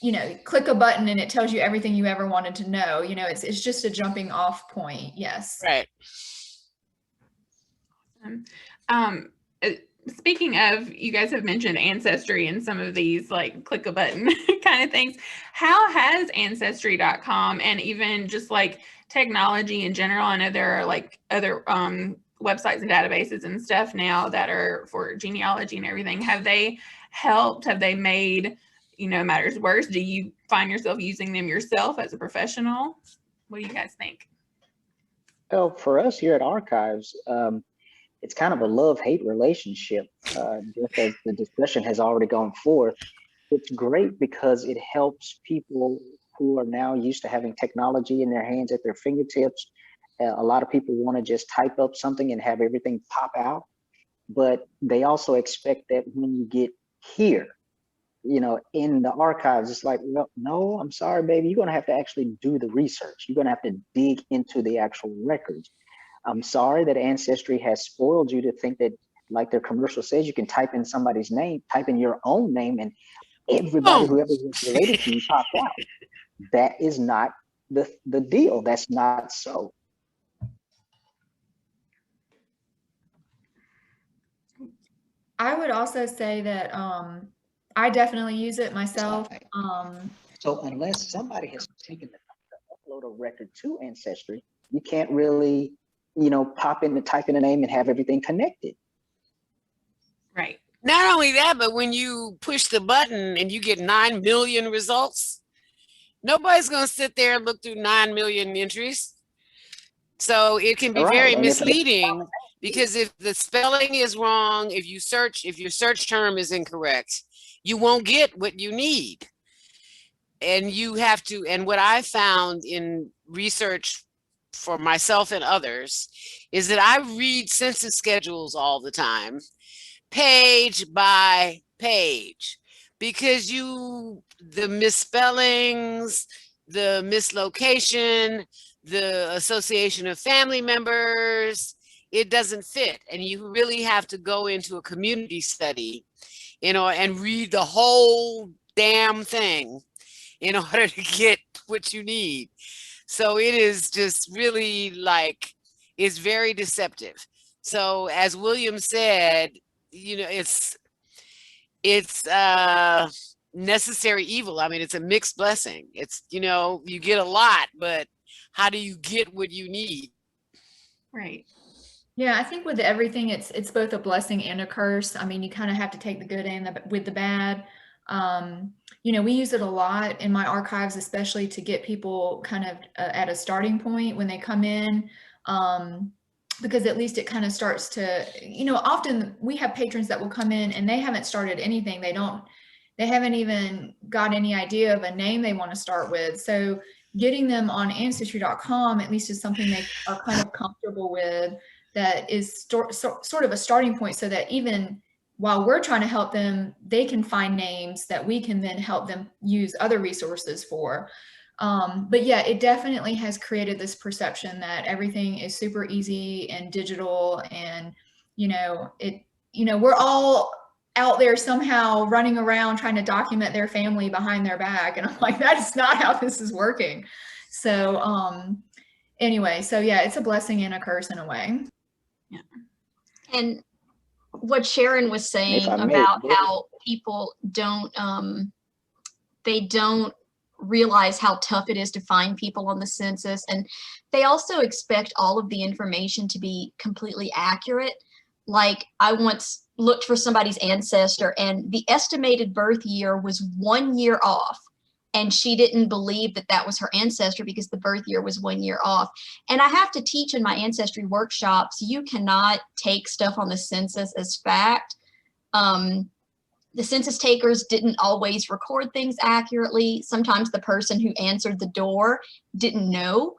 you know, click a button and it tells you everything you ever wanted to know. You know, it's just a jumping off point. Yes. Right. Speaking of, you guys have mentioned Ancestry and some of these like click a button kind of things. How has Ancestry.com and even just like technology in general, I know there are like other websites and databases and stuff now that are for genealogy and everything. Have they helped? Have they made, you know, matters worse? Do you find yourself using them yourself as a professional? What do you guys think? Well, for us here at Archives, it's kind of a love-hate relationship, just as the discussion has already gone forth. It's great because it helps people who are now used to having technology in their hands at their fingertips. A lot of people want to just type up something and have everything pop out, but they also expect that when you get here, in the archives. It's like, well, no, I'm sorry, baby. You're going to have to actually do the research. You're going to have to dig into the actual records. I'm sorry that Ancestry has spoiled you to think that, like their commercial says, you can type in somebody's name, type in your own name, and everybody, whoever was related to you, popped out. That is not the deal. That's not so. I would also say that I definitely use it myself. So unless somebody has taken the time to upload a record to Ancestry, you can't really, type in the name and have everything connected. Right. Not only that, but when you push the button and you get 9 million results, nobody's going to sit there and look through 9 million entries. So it can be very misleading, because if the spelling is wrong, if your search term is incorrect, you won't get what you need. And you have to, and what I found in research for myself and others is that I read census schedules all the time, page by page, because the misspellings, the mislocation, the association of family members, it doesn't fit. And you really have to go into a community study, and read the whole damn thing in order to get what you need. So it is just really it's very deceptive. So as William said, it's necessary evil. I mean, it's a mixed blessing. It's, you get a lot, but how do you get what you need? Right. Yeah, I think with everything, it's both a blessing and a curse. I mean, you kind of have to take the good and with the bad. We use it a lot in my archives, especially to get people kind of at a starting point when they come in, because at least it kind of starts to, often we have patrons that will come in and they haven't started anything. They haven't even got any idea of a name they want to start with. So getting them on Ancestry.com at least is something they are kind of comfortable with, that is sort of a starting point, so that even while we're trying to help them, they can find names that we can then help them use other resources for. But yeah, it definitely has created this perception that everything is super easy and digital, and we're all out there somehow running around trying to document their family behind their back, and I'm like, that is not how this is working. So anyway, so yeah, it's a blessing and a curse in a way. Yeah. And what Sharon was saying about how people don't realize how tough it is to find people on the census, and they also expect all of the information to be completely accurate. Like, I once looked for somebody's ancestor and the estimated birth year was 1 year off, and she didn't believe that that was her ancestor because the birth year was 1 year off. And I have to teach in my ancestry workshops, you cannot take stuff on the census as fact. The census takers didn't always record things accurately. Sometimes the person who answered the door didn't know.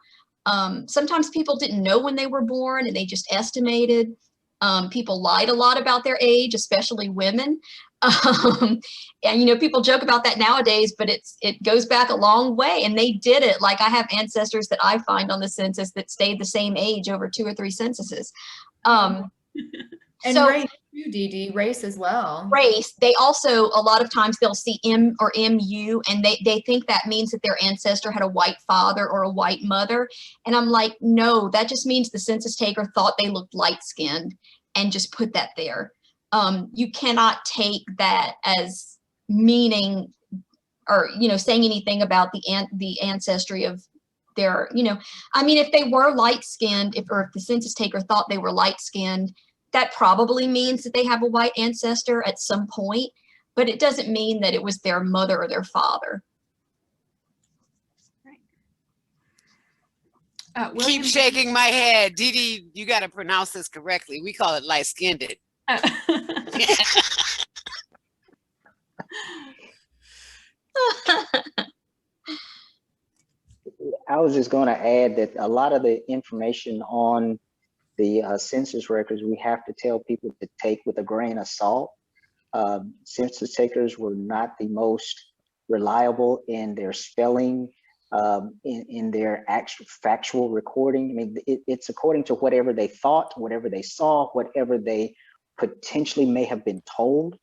Sometimes people didn't know when they were born and they just estimated. People lied a lot about their age, especially women. And people joke about that nowadays, but it goes back a long way, and they did it. Like, I have ancestors that I find on the census that stayed the same age over 2 or 3 censuses. And so, race too, DeeDee, race as well. Race, they also, a lot of times they'll see M or MU, and they think that means that their ancestor had a white father or a white mother. And I'm like, no, that just means the census taker thought they looked light-skinned and just put that there. You cannot take that as meaning or, saying anything about the ancestry of their, I mean, if they were light-skinned, if the census taker thought they were light-skinned, that probably means that they have a white ancestor at some point, but it doesn't mean that it was their mother or their father. Right. Keep shaking my head. DeeDee, you got to pronounce this correctly. We call it light-skinned. I was just going to add that a lot of the information on the census records, we have to tell people to take with a grain of salt. Census takers were not the most reliable in their spelling, in their actual factual recording. I mean, it's according to whatever they thought, whatever they saw, whatever they potentially may have been told.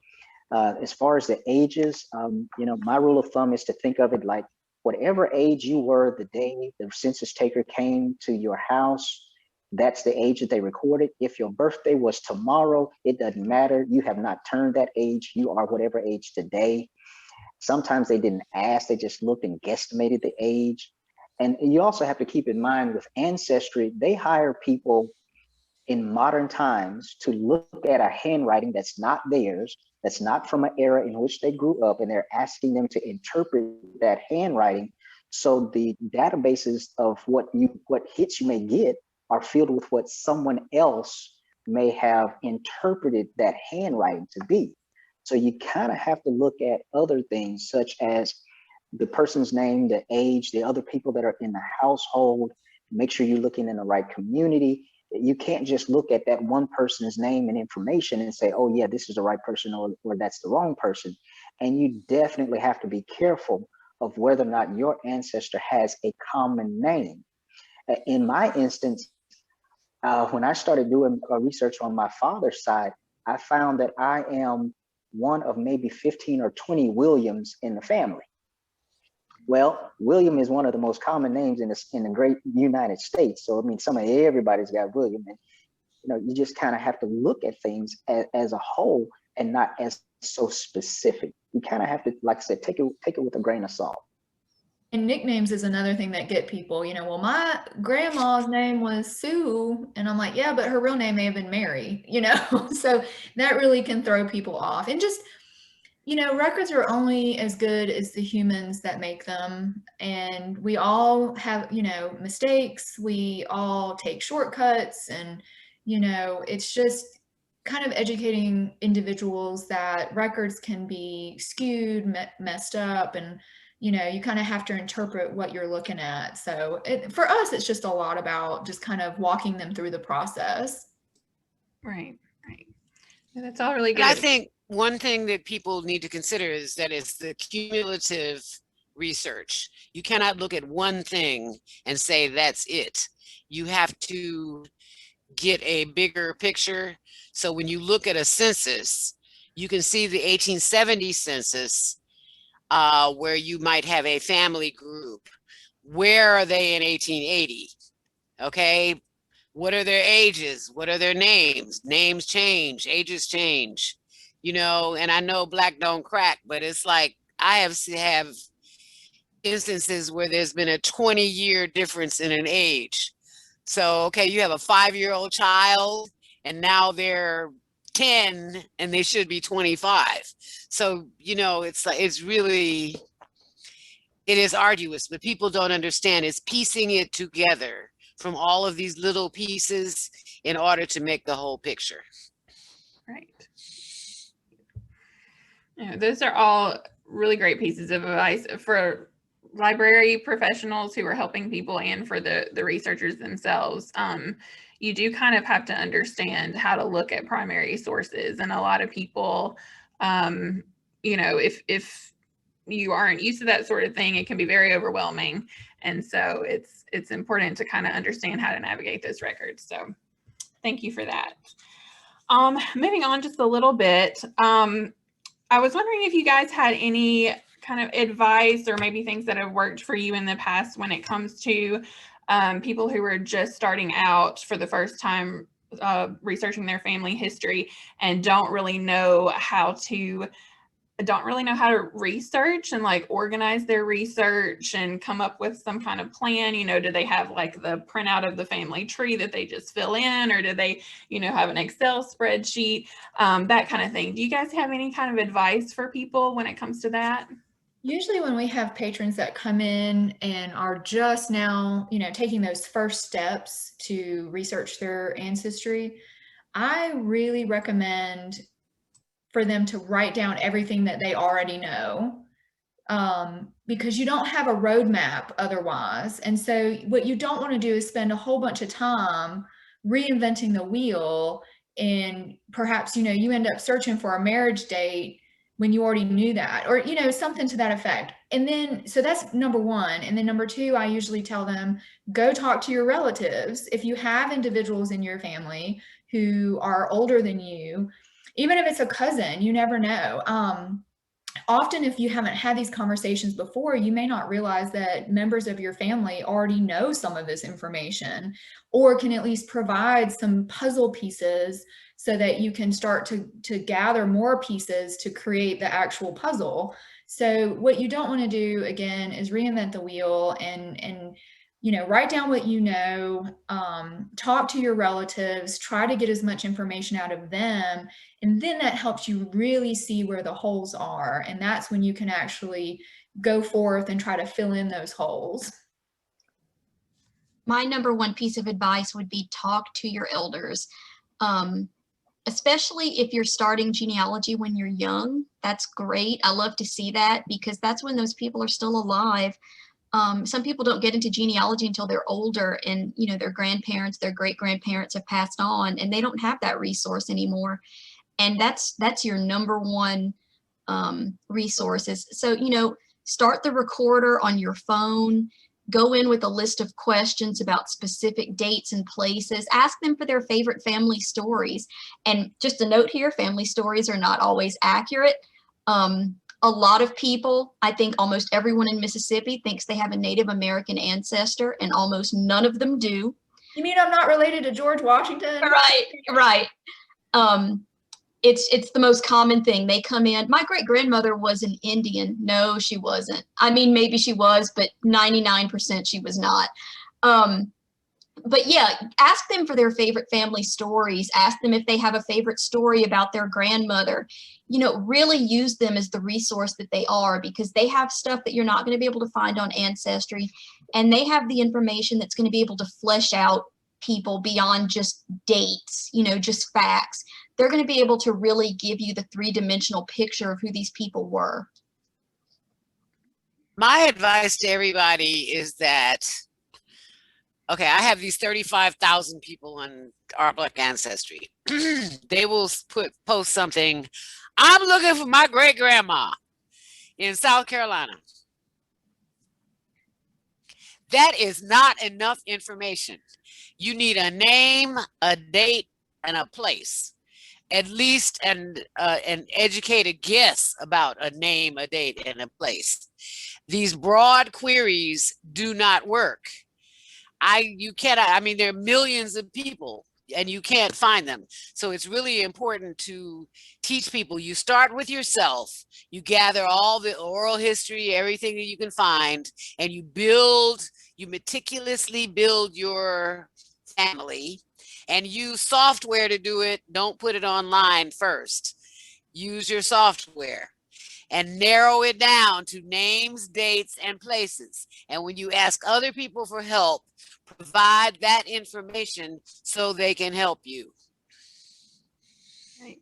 As far as the ages, you know, my rule of thumb is to think of it like whatever age you were the day the census taker came to your house, that's the age that they recorded. If your birthday was tomorrow, it doesn't matter. You have not turned that age. You are whatever age today. Sometimes they didn't ask, they just looked and guesstimated the age. And you also have to keep in mind with Ancestry, they hire people in modern times to look at a handwriting that's not theirs, that's not from an era in which they grew up, and they're asking them to interpret that handwriting. So the databases of what hits you may get are filled with what someone else may have interpreted that handwriting to be. So you kind of have to look at other things such as the person's name, the age, the other people that are in the household, make sure you're looking in the right community. You can't just look at that one person's name and information and say, oh yeah, this is the right person or that's the wrong person. And you definitely have to be careful of whether or not your ancestor has a common name. In my instance, when I started doing research on my father's side, I found that I am one of maybe 15 or 20 Williams in the family. Well, William is one of the most common names in the great United States. So, I mean, everybody's got William. And, you know, you just kind of have to look at things as a whole and not as so specific. You kind of have to, like I said, take it with a grain of salt. And nicknames is another thing that get people, you know, well, my grandma's name was Sue. And I'm like, yeah, but her real name may have been Mary, you know? So that really can throw people off. And just, you know, records are only as good as the humans that make them. And we all have, you know, mistakes. We all take shortcuts. And, you know, it's just kind of educating individuals that records can be skewed, messed up, and you know, you kind of have to interpret what you're looking at. So for us, it's just a lot about just kind of walking them through the process. Right. Yeah, that's all really good. And I think one thing that people need to consider is that it's the cumulative research. You cannot look at one thing and say that's it. You have to get a bigger picture. So when you look at a census, you can see the 1870 census, where you might have a family group. Where are they in 1880? Okay, what are their ages? What are their names? Names change, ages change, you know, and I know black don't crack, but it's like I have instances where there's been a 20-year difference in an age. So, okay, you have a 5-year-old child and now they're 10 and they should be 25. So, you know, it's like, it's really, it is arduous, but people don't understand. It's piecing it together from all of these little pieces in order to make the whole picture. Right. Yeah, those are all really great pieces of advice for library professionals who are helping people and for the researchers themselves. You do kind of have to understand how to look at primary sources. And a lot of people, you know, if you aren't used to that sort of thing, it can be very overwhelming. And so it's important to kind of understand how to navigate those records. So thank you for that. Moving on just a little bit. I was wondering if you guys had any kind of advice or maybe things that have worked for you in the past when it comes to people who are just starting out for the first time researching their family history and don't really know how to research and like organize their research and come up with some kind of plan. You know, do they have like the printout of the family tree that they just fill in, or do they, you know, have an Excel spreadsheet, that kind of thing? Do you guys have any kind of advice for people when it comes to that? Usually when we have patrons that come in and are just now, you know, taking those first steps to research their ancestry, I really recommend for them to write down everything that they already know, because you don't have a roadmap otherwise. And so what you don't want to do is spend a whole bunch of time reinventing the wheel and perhaps, you know, you end up searching for a marriage date when you already knew that, or, you know, something to that effect. And then, so that's number one. And then number two, I usually tell them, go talk to your relatives. If you have individuals in your family who are older than you, even if it's a cousin, you never know. Often, if you haven't had these conversations before, you may not realize that members of your family already know some of this information, or can at least provide some puzzle pieces so that you can start to gather more pieces to create the actual puzzle. So what you don't want to do, again, is reinvent the wheel, and you know, write down what you know, talk to your relatives, try to get as much information out of them, and then that helps you really see where the holes are. And that's when you can actually go forth and try to fill in those holes. My number one piece of advice would be talk to your elders. Especially if you're starting genealogy when you're young. That's great. I love to see that, because that's when those people are still alive. Some people don't get into genealogy until they're older, and you know, their grandparents, their great grandparents have passed on, and they don't have that resource anymore. And that's your number one resources. So, you know, start the recorder on your phone. Go in with a list of questions about specific dates and places. Ask them for their favorite family stories. And just a note here, family stories are not always accurate. A lot of people, I think almost everyone in Mississippi, thinks they have a Native American ancestor, and almost none of them do. You mean I'm not related to George Washington? Right. It's the most common thing. They come in, my great grandmother was an Indian. No, she wasn't. I mean, maybe she was, but 99% she was not. But yeah, ask them for their favorite family stories. Ask them if they have a favorite story about their grandmother. You know, really use them as the resource that they are, because they have stuff that you're not going to be able to find on Ancestry, and they have the information that's going to be able to flesh out people beyond just dates, you know, just facts. They're going to be able to really give you the three-dimensional picture of who these people were. My advice to everybody is that, okay, I have these 35,000 people on Our Black Ancestry. They will post something, I'm looking for my great grandma in South Carolina. That is not enough information. You need a name, a date, and a place. At least an educated guess about a name, a date, and a place. These broad queries do not work. You cannot, I mean, there are millions of people and you can't find them. So it's really important to teach people. You start with yourself, you gather all the oral history, everything that you can find, and you meticulously build your family, and use software to do it. Don't put it online first. Use your software and narrow it down to names, dates, and places. And when you ask other people for help, provide that information so they can help you. Right.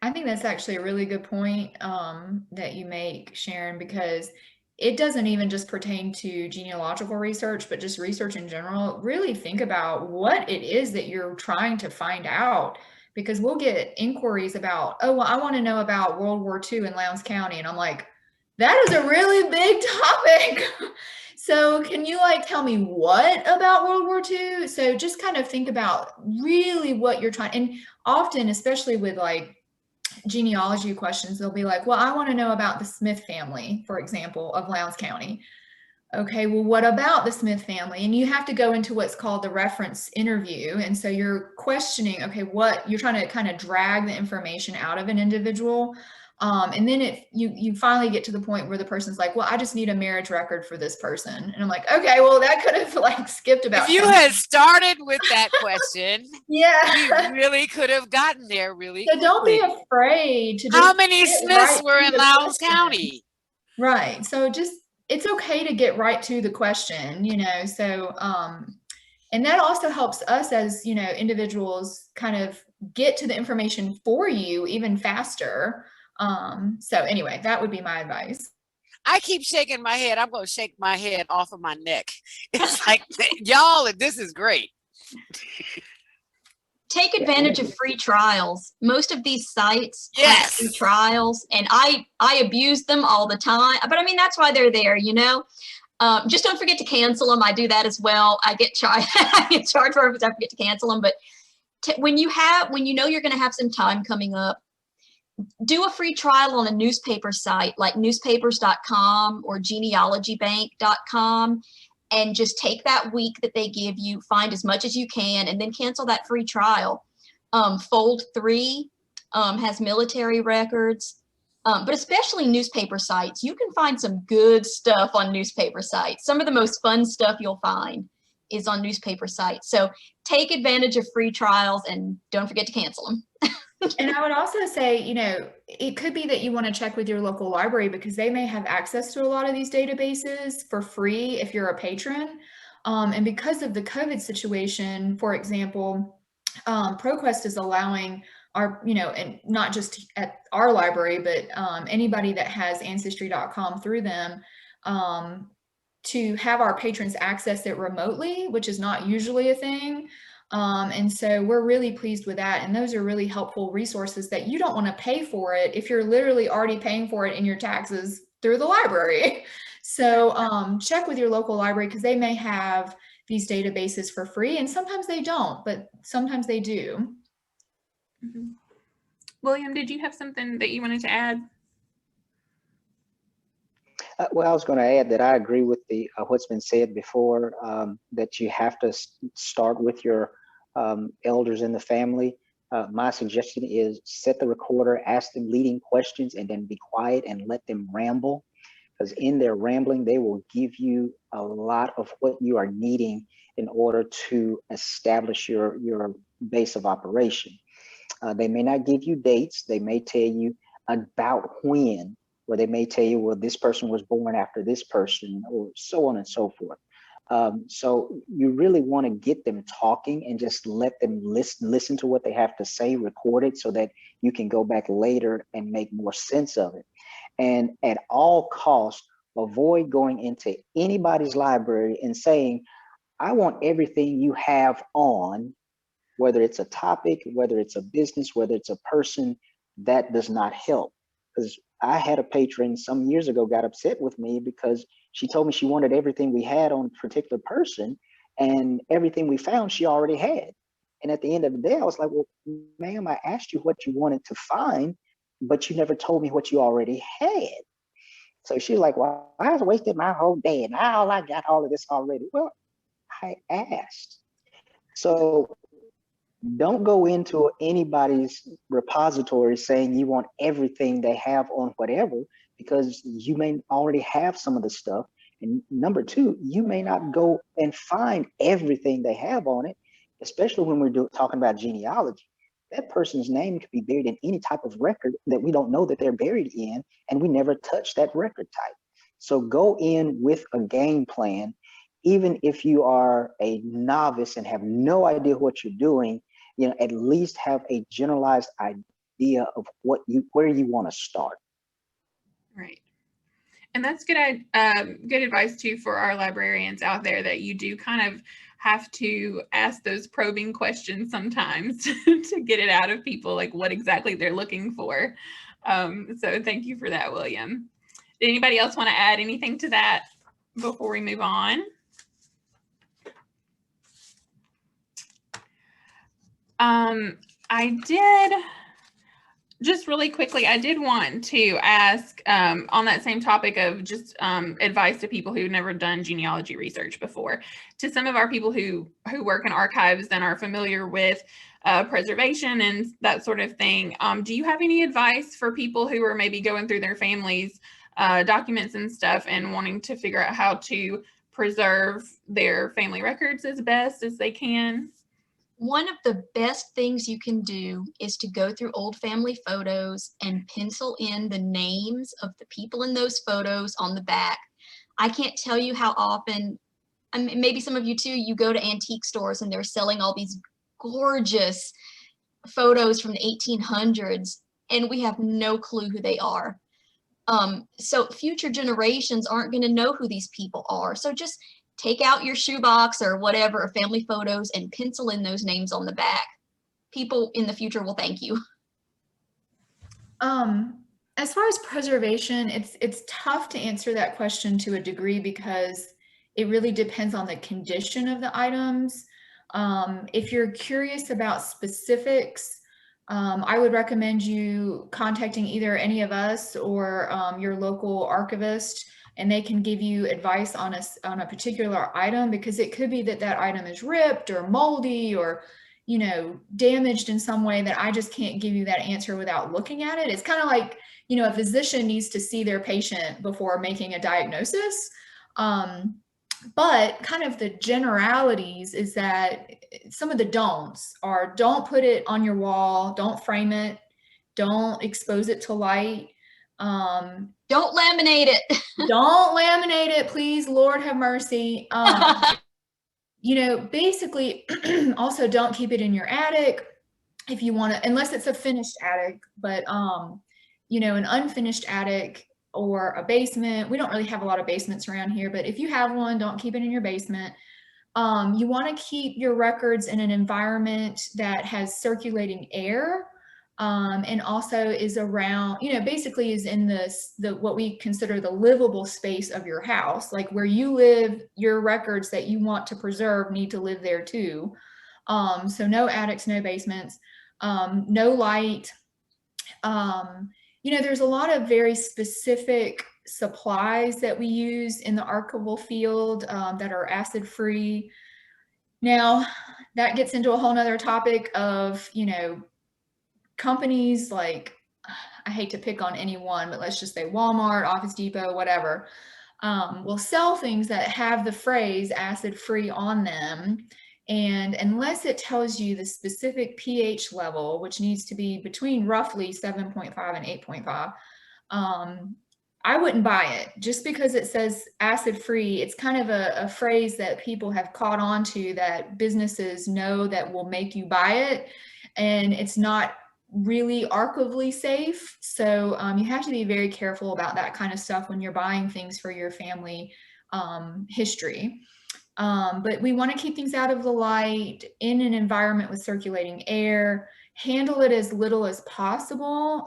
I think that's actually a really good point that you make, Sharon, because it doesn't even just pertain to genealogical research, but just research in general. Really think about what it is that you're trying to find out, because we'll get inquiries about, oh, well, I want to know about World War II in Lowndes County. And I'm like, that is a really big topic. So can you tell me what about World War II? So just kind of think about really what you're trying. And often, especially with genealogy questions, they'll be like, well, I want to know about the Smith family, for example, of Lowndes County. Okay, well, what about the Smith family? And you have to go into what's called the reference interview. And so you're questioning, okay, what you're trying to kind of drag the information out of an individual. And then if you finally get to the point where the person's like, well, I just need a marriage record for this person. And I'm like, okay, well, that could have skipped about. If you had started with that question, yeah, you really could have gotten there really so quickly. Don't be afraid to How many Smiths were in Lowndes County? Right. So it's okay to get right to the question, so, and that also helps us as, individuals kind of get to the information for you even faster. So anyway, that would be my advice. I keep shaking my head. I'm going to shake my head off of my neck. It's like, y'all, this is great. Take advantage of free trials. Most of these sites have free Yes. trials, and I abuse them all the time. But I mean, that's why they're there, you know. Just don't forget to cancel them. I do that as well. I get charged. I get charged for it because I forget to cancel them. But when you know you're going to have some time coming up, do a free trial on a newspaper site like newspapers.com or genealogybank.com, and just take that week that they give you, find as much as you can, and then cancel that free trial. Fold 3 has military records, but especially newspaper sites. You can find some good stuff on newspaper sites. Some of the most fun stuff you'll find is on newspaper sites. So take advantage of free trials and don't forget to cancel them. And I would also say, you know, it could be that you want to check with your local library because they may have access to a lot of these databases for free if you're a patron. And because of the COVID situation, for example, ProQuest is allowing our, you know, and not just at our library, but anybody that has Ancestry.com through them, to have our patrons access it remotely, which is not usually a thing. And so we're really pleased with that. And those are really helpful resources that you don't want to pay for it if you're literally already paying for it in your taxes through the library. So check with your local library because they may have these databases for free, and sometimes they don't, but sometimes they do. Mm-hmm. William, did you have something that you wanted to add? Well, I was going to add that I agree with what's been said before, that you have to start with your elders in the family. My suggestion is set the recorder, ask them leading questions, and then be quiet and let them ramble. Because in their rambling, they will give you a lot of what you are needing in order to establish your base of operation. They may not give you dates. They may tell you about when, or they may tell you, well, this person was born after this person, or so on and so forth. So you really want to get them talking and just let them listen to what they have to say, record it so that you can go back later and make more sense of it. And at all costs, avoid going into anybody's library and saying, I want everything you have on, whether it's a topic, whether it's a business, whether it's a person. That does not help. Because I had a patron some years ago got upset with me because she told me she wanted everything we had on a particular person, and everything we found she already had. And at the end of the day, I was like, well, ma'am, I asked you what you wanted to find, but you never told me what you already had. So she's like, well, I was wasted my whole day and now I got all of this already. Well, I asked. So don't go into anybody's repository saying you want everything they have on whatever, because you may already have some of the stuff. And number two, you may not go and find everything they have on it, especially when we're talking about genealogy. That person's name could be buried in any type of record that we don't know that they're buried in, and we never touch that record type. So go in with a game plan. Even if you are a novice and have no idea what you're doing, you know, at least have a generalized idea of where you want to start. Right. And that's good advice too for our librarians out there, that you do kind of have to ask those probing questions sometimes to get it out of people, like what exactly they're looking for. So thank you for that, William. Did anybody else want to add anything to that before we move on? I did, just really quickly, I did want to ask on that same topic of just advice to people who've never done genealogy research before. To some of our people who work in archives and are familiar with preservation and that sort of thing, do you have any advice for people who are maybe going through their families' documents and stuff and wanting to figure out how to preserve their family records as best as they can? One of the best things you can do is to go through old family photos and pencil in the names of the people in those photos on the back. I can't tell you how often, I mean, maybe some of you too, you go to antique stores and they're selling all these gorgeous photos from the 1800s, and we have no clue who they are. So future generations aren't going to know who these people are. So just take out your shoebox or whatever, family photos, and pencil in those names on the back. people in the future will thank you. As far as preservation, it's tough to answer that question to a degree because it really depends on the condition of the items. If you're curious about specifics, I would recommend you contacting either any of us or your local archivist, and they can give you advice on a particular item, because it could be that that item is ripped or moldy or, you know, damaged in some way that I just can't give you that answer without looking at it. It's kind of like, you know, a physician needs to see their patient before making a diagnosis. But kind of the generalities is that some of the don'ts are: don't put it on your wall, don't frame it, don't expose it to light. Don't laminate it. Don't laminate it, please, Lord have mercy. You know, basically, also don't keep it in your attic if you want to, unless it's a finished attic, but you know, an unfinished attic or a basement. We don't really have a lot of basements around here, but if you have one, don't keep it in your basement. You want to keep your records in an environment that has circulating air, and also is around, you know, basically is in the what we consider the livable space of your house. Like where you live, your records that you want to preserve need to live there too. So no attics, no basements, no light. You know, there's a lot of very specific supplies that we use in the archival field that are acid-free. Now, that gets into a whole nother topic of, you know, companies like, I hate to pick on anyone, but let's just say Walmart, Office Depot, whatever, will sell things that have the phrase acid-free on them. And unless it tells you the specific pH level, which needs to be between roughly 7.5 and 8.5, I wouldn't buy it. Just because it says acid-free, it's kind of a phrase that people have caught on to, that businesses know that will make you buy it, and it's not really archivally safe. So you have to be very careful about that kind of stuff when you're buying things for your family history. But we want to keep things out of the light, in an environment with circulating air, handle it as little as possible.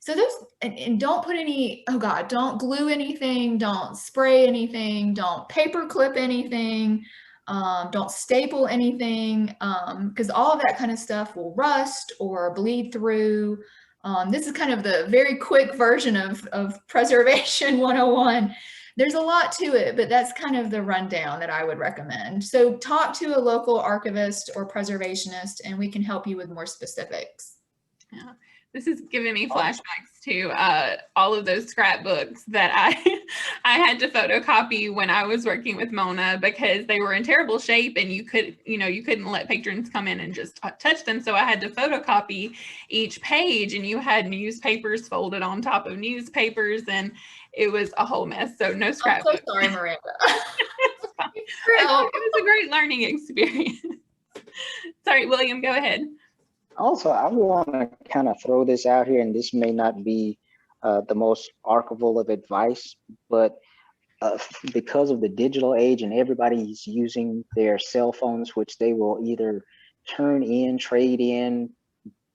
So those, and don't put any, oh God, don't glue anything, don't spray anything, don't paper clip anything, don't staple anything, because all of that kind of stuff will rust or bleed through. This is kind of the very quick version of Preservation 101. There's a lot to it, but that's kind of the rundown that I would recommend. So talk to a local archivist or preservationist, and we can help you with more specifics. Yeah. This is giving me flashbacks to all of those scrapbooks that I had to photocopy when I was working with Mona, because they were in terrible shape and you couldn't let patrons come in and just touch them. So I had to photocopy each page, and you had newspapers folded on top of newspapers, and it was a whole mess. So no scrapbook. I'm so sorry, Miranda. It was a great learning experience. Sorry, William, go ahead. Also, I want to kind of throw this out here, and this may not be the most archival of advice, but because of the digital age and everybody's using their cell phones, which they will either turn in, trade in,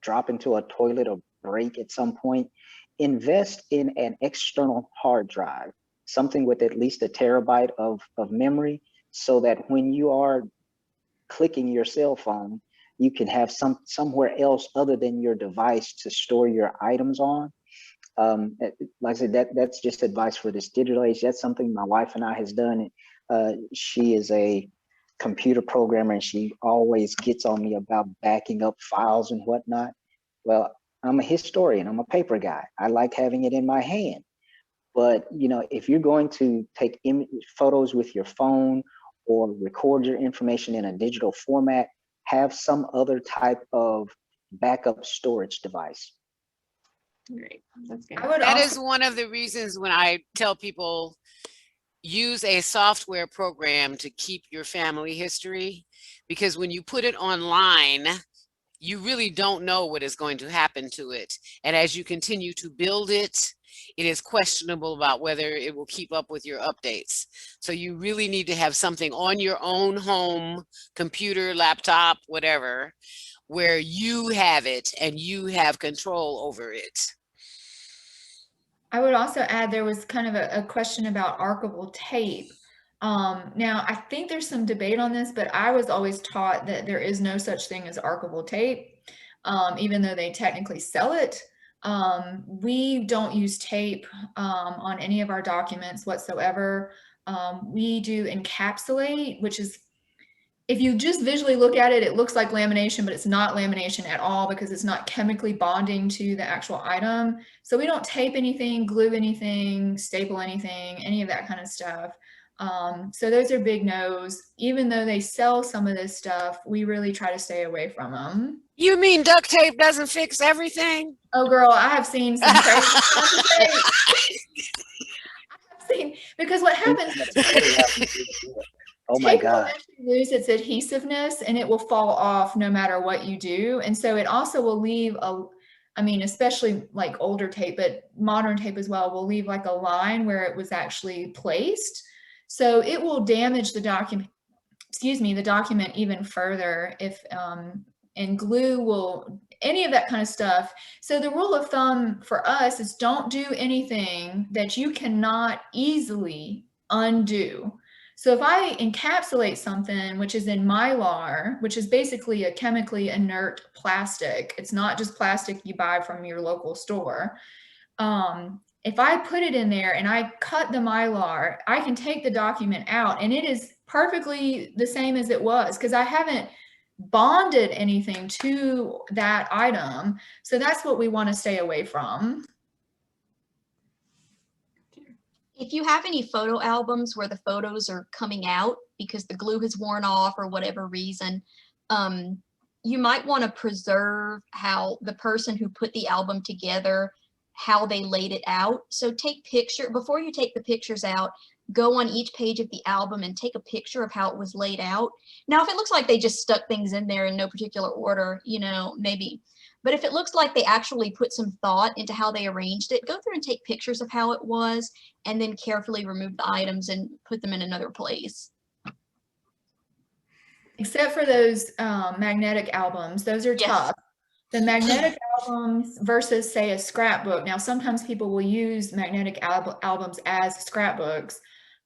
drop into a toilet, or break at some point, invest in an external hard drive, something with at least 1 terabyte of memory, so that when you are clicking your cell phone, you can have somewhere else other than your device to store your items on. Like I said, that's just advice for this digital age. That's something my wife and I has done. She is a computer programmer, and she always gets on me about backing up files and whatnot. Well, I'm a historian. I'm a paper guy. I like having it in my hand. But you know, if you're going to take photos with your phone or record your information in a digital format, have some other type of backup storage device. Great, that's good. That is one of the reasons when I tell people use a software program to keep your family history, because when you put it online, you really don't know what is going to happen to it. And as you continue to build it, it is questionable about whether it will keep up with your updates. So you really need to have something on your own home computer, laptop, whatever, where you have it and you have control over it. I would also add there was kind of a question about archival tape. Now, I think there's some debate on this, but I was always taught that there is no such thing as archival tape, even though they technically sell it. We don't use tape on any of our documents whatsoever. We do encapsulate, which is, if you just visually look at it, it looks like lamination, but it's not lamination at all because it's not chemically bonding to the actual item. So we don't tape anything, glue anything, staple anything, any of that kind of stuff. So those are big no's. Even though they sell some of this stuff, we really try to stay away from them. You mean duct tape doesn't fix everything? Oh, girl, I have seen some crazy stuff with tape. I have seen, because what happens is oh my tape will God. actually lose its adhesiveness and it will fall off no matter what you do. And so it also will leave I mean, especially like older tape, but modern tape as well, will leave like a line where it was actually placed. So it will damage the document, the document even further if, and glue will, any of that kind of stuff. So the rule of thumb for us is don't do anything that you cannot easily undo. So if I encapsulate something, which is in Mylar, which is basically a chemically inert plastic, it's not just plastic you buy from your local store. If I put it in there and I cut the Mylar, I can take the document out and it is perfectly the same as it was because I haven't bonded anything to that item. So that's what we want to stay away from. If you have any photo albums where the photos are coming out because the glue has worn off or whatever reason, you might want to preserve how the person who put the album together, how they laid it out. So take before you take the pictures out, go on each page of the album and take a picture of how it was laid out. Now, if it looks like they just stuck things in there in no particular order, you know, maybe. But if it looks like they actually put some thought into how they arranged it, go through and take pictures of how it was, and then carefully remove the items and put them in another place. Except for those magnetic albums, those are tough. The magnetic albums versus, say, a scrapbook. Now, sometimes people will use magnetic albums as scrapbooks,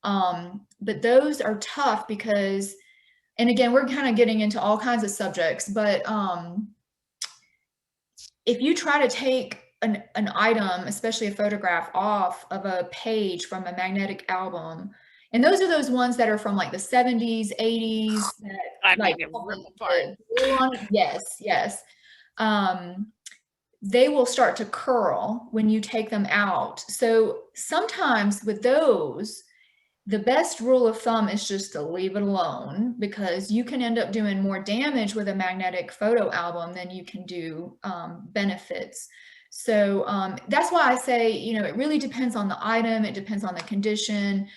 but those are tough because, and again, we're kind of getting into all kinds of subjects, but if you try to take an item, especially a photograph, off of a page from a magnetic album, and those are those ones that are from like the 70s, 80s. I like, mean, rip apart. Yes. They will start to curl when you take them out. So sometimes with those, the best rule of thumb is just to leave it alone because you can end up doing more damage with a magnetic photo album than you can do benefits. So that's why I say, you know, it really depends on the item. It depends on the condition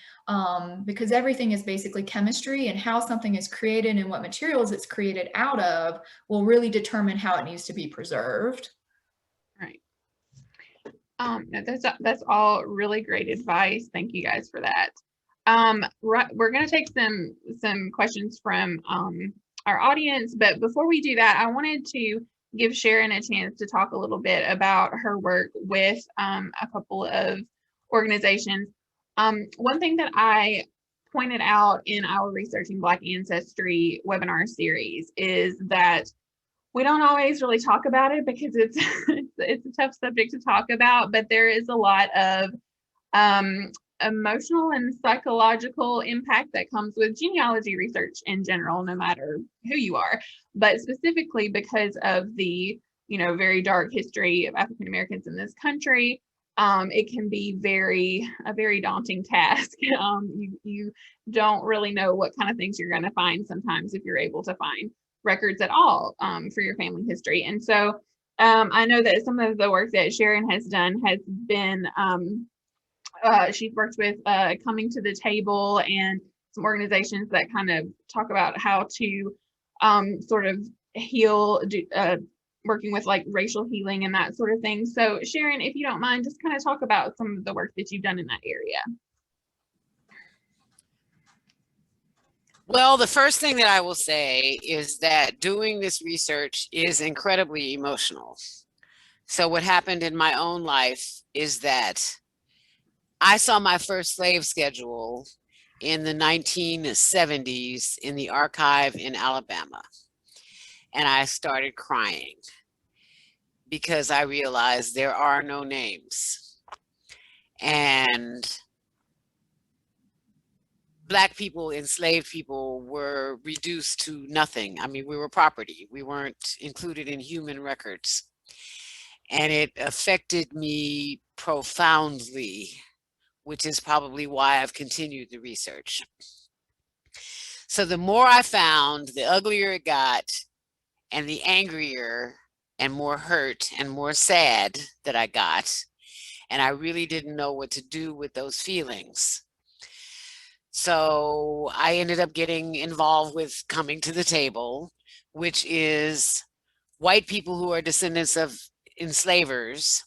because everything is basically chemistry, and how something is created and what materials it's created out of will really determine how it needs to be preserved. Right. That's all really great advice. Thank you guys for that. We're going to take some questions from our audience, but before we do that, I wanted to give Sharon a chance to talk a little bit about her work with a couple of organizations. One thing that I pointed out in our Researching Black Ancestry webinar series is that we don't always really talk about it because it's a tough subject to talk about, but there is a lot of emotional and psychological impact that comes with genealogy research in general, no matter who you are, but specifically because of the, you know, very dark history of African Americans in this country. It can be a very daunting task. You don't really know what kind of things you're going to find sometimes if you're able to find records at all for your family history. And so I know that some of the work that Sharon has done has been she's worked with Coming to the Table and some organizations that kind of talk about how to sort of heal, working with like racial healing and that sort of thing. So Sharon, if you don't mind, just kind of talk about some of the work that you've done in that area. Well, the first thing that I will say is that doing this research is incredibly emotional. So what happened in my own life is that I saw my first slave schedule in the 1970s in the archive in Alabama. And I started crying because I realized there are no names. And Black people, enslaved people, were reduced to nothing. I mean, we were property. We weren't included in human records. And it affected me profoundly, which is probably why I've continued the research. So the more I found, the uglier it got, and the angrier and more hurt and more sad that I got. And I really didn't know what to do with those feelings. So I ended up getting involved with Coming to the Table, which is white people who are descendants of enslavers,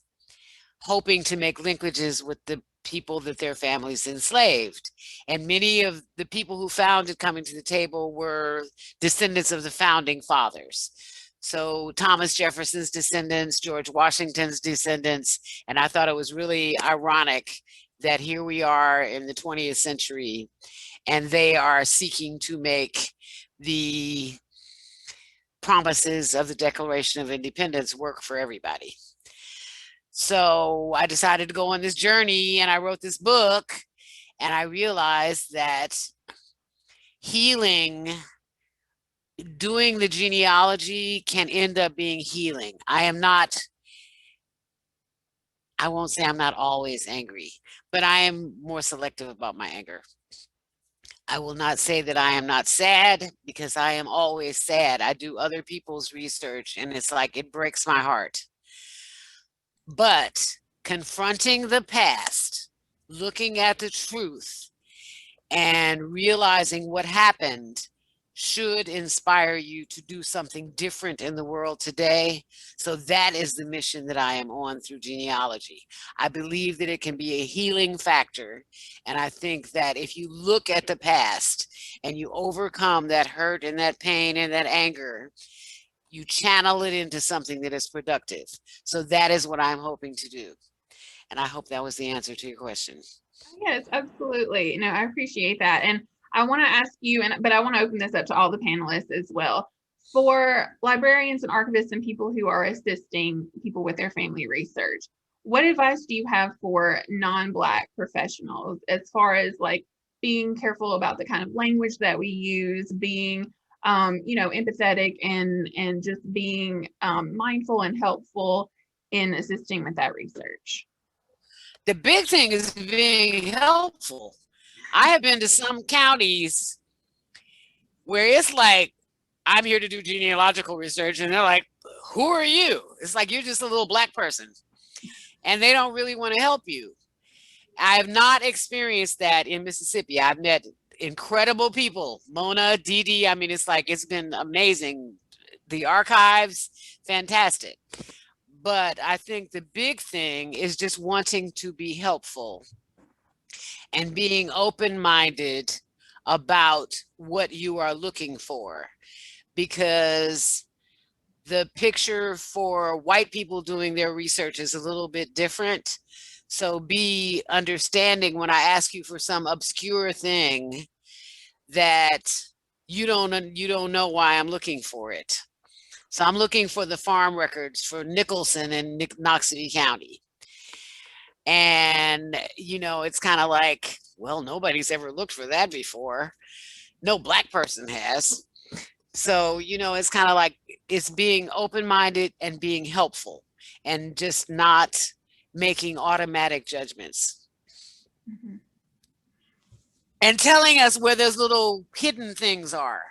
hoping to make linkages with the people that their families enslaved. And many of the people who founded Coming to the Table were descendants of the founding fathers. So Thomas Jefferson's descendants, George Washington's descendants, and I thought it was really ironic that here we are in the 20th century and they are seeking to make the promises of the Declaration of Independence work for everybody. So I decided to go on this journey and I wrote this book, and I realized that healing, doing the genealogy can end up being healing. I won't say I'm not always angry, but I am more selective about my anger. I will not say that I am not sad, because I am always sad. I do other people's research and it's like it breaks my heart. But confronting the past, looking at the truth, and realizing what happened should inspire you to do something different in the world today. So that is the mission that I am on through genealogy. I believe that it can be a healing factor. And I think that if you look at the past and you overcome that hurt and that pain and that anger, you channel it into something that is productive. So that is what I'm hoping to do. And I hope that was the answer to your question. Yes, absolutely. No, I appreciate that. And I want to ask you, but I want to open this up to all the panelists as well. For librarians and archivists and people who are assisting people with their family research, what advice do you have for non-Black professionals as far as like being careful about the kind of language that we use, being empathetic and just being mindful and helpful in assisting with that research? The big thing is being helpful. I have been to some counties where it's like, I'm here to do genealogical research, and they're like, who are you? It's like, you're just a little Black person, and they don't really want to help you. I have not experienced that in Mississippi. I've met incredible people, Mona, DeeDee. I mean, it's like, it's been amazing. The archives, fantastic. But I think the big thing is just wanting to be helpful and being open-minded about what you are looking for, because the picture for white people doing their research is a little bit different. So be understanding when I ask you for some obscure thing that you don't know why I'm looking for it. So I'm looking for the farm records for Nicholson in Knoxville County. And, it's kind of like, well, nobody's ever looked for that before. No Black person has. So, it's kind of like, it's being open-minded and being helpful and just not making automatic judgments. Mm-hmm. And telling us where those little hidden things are.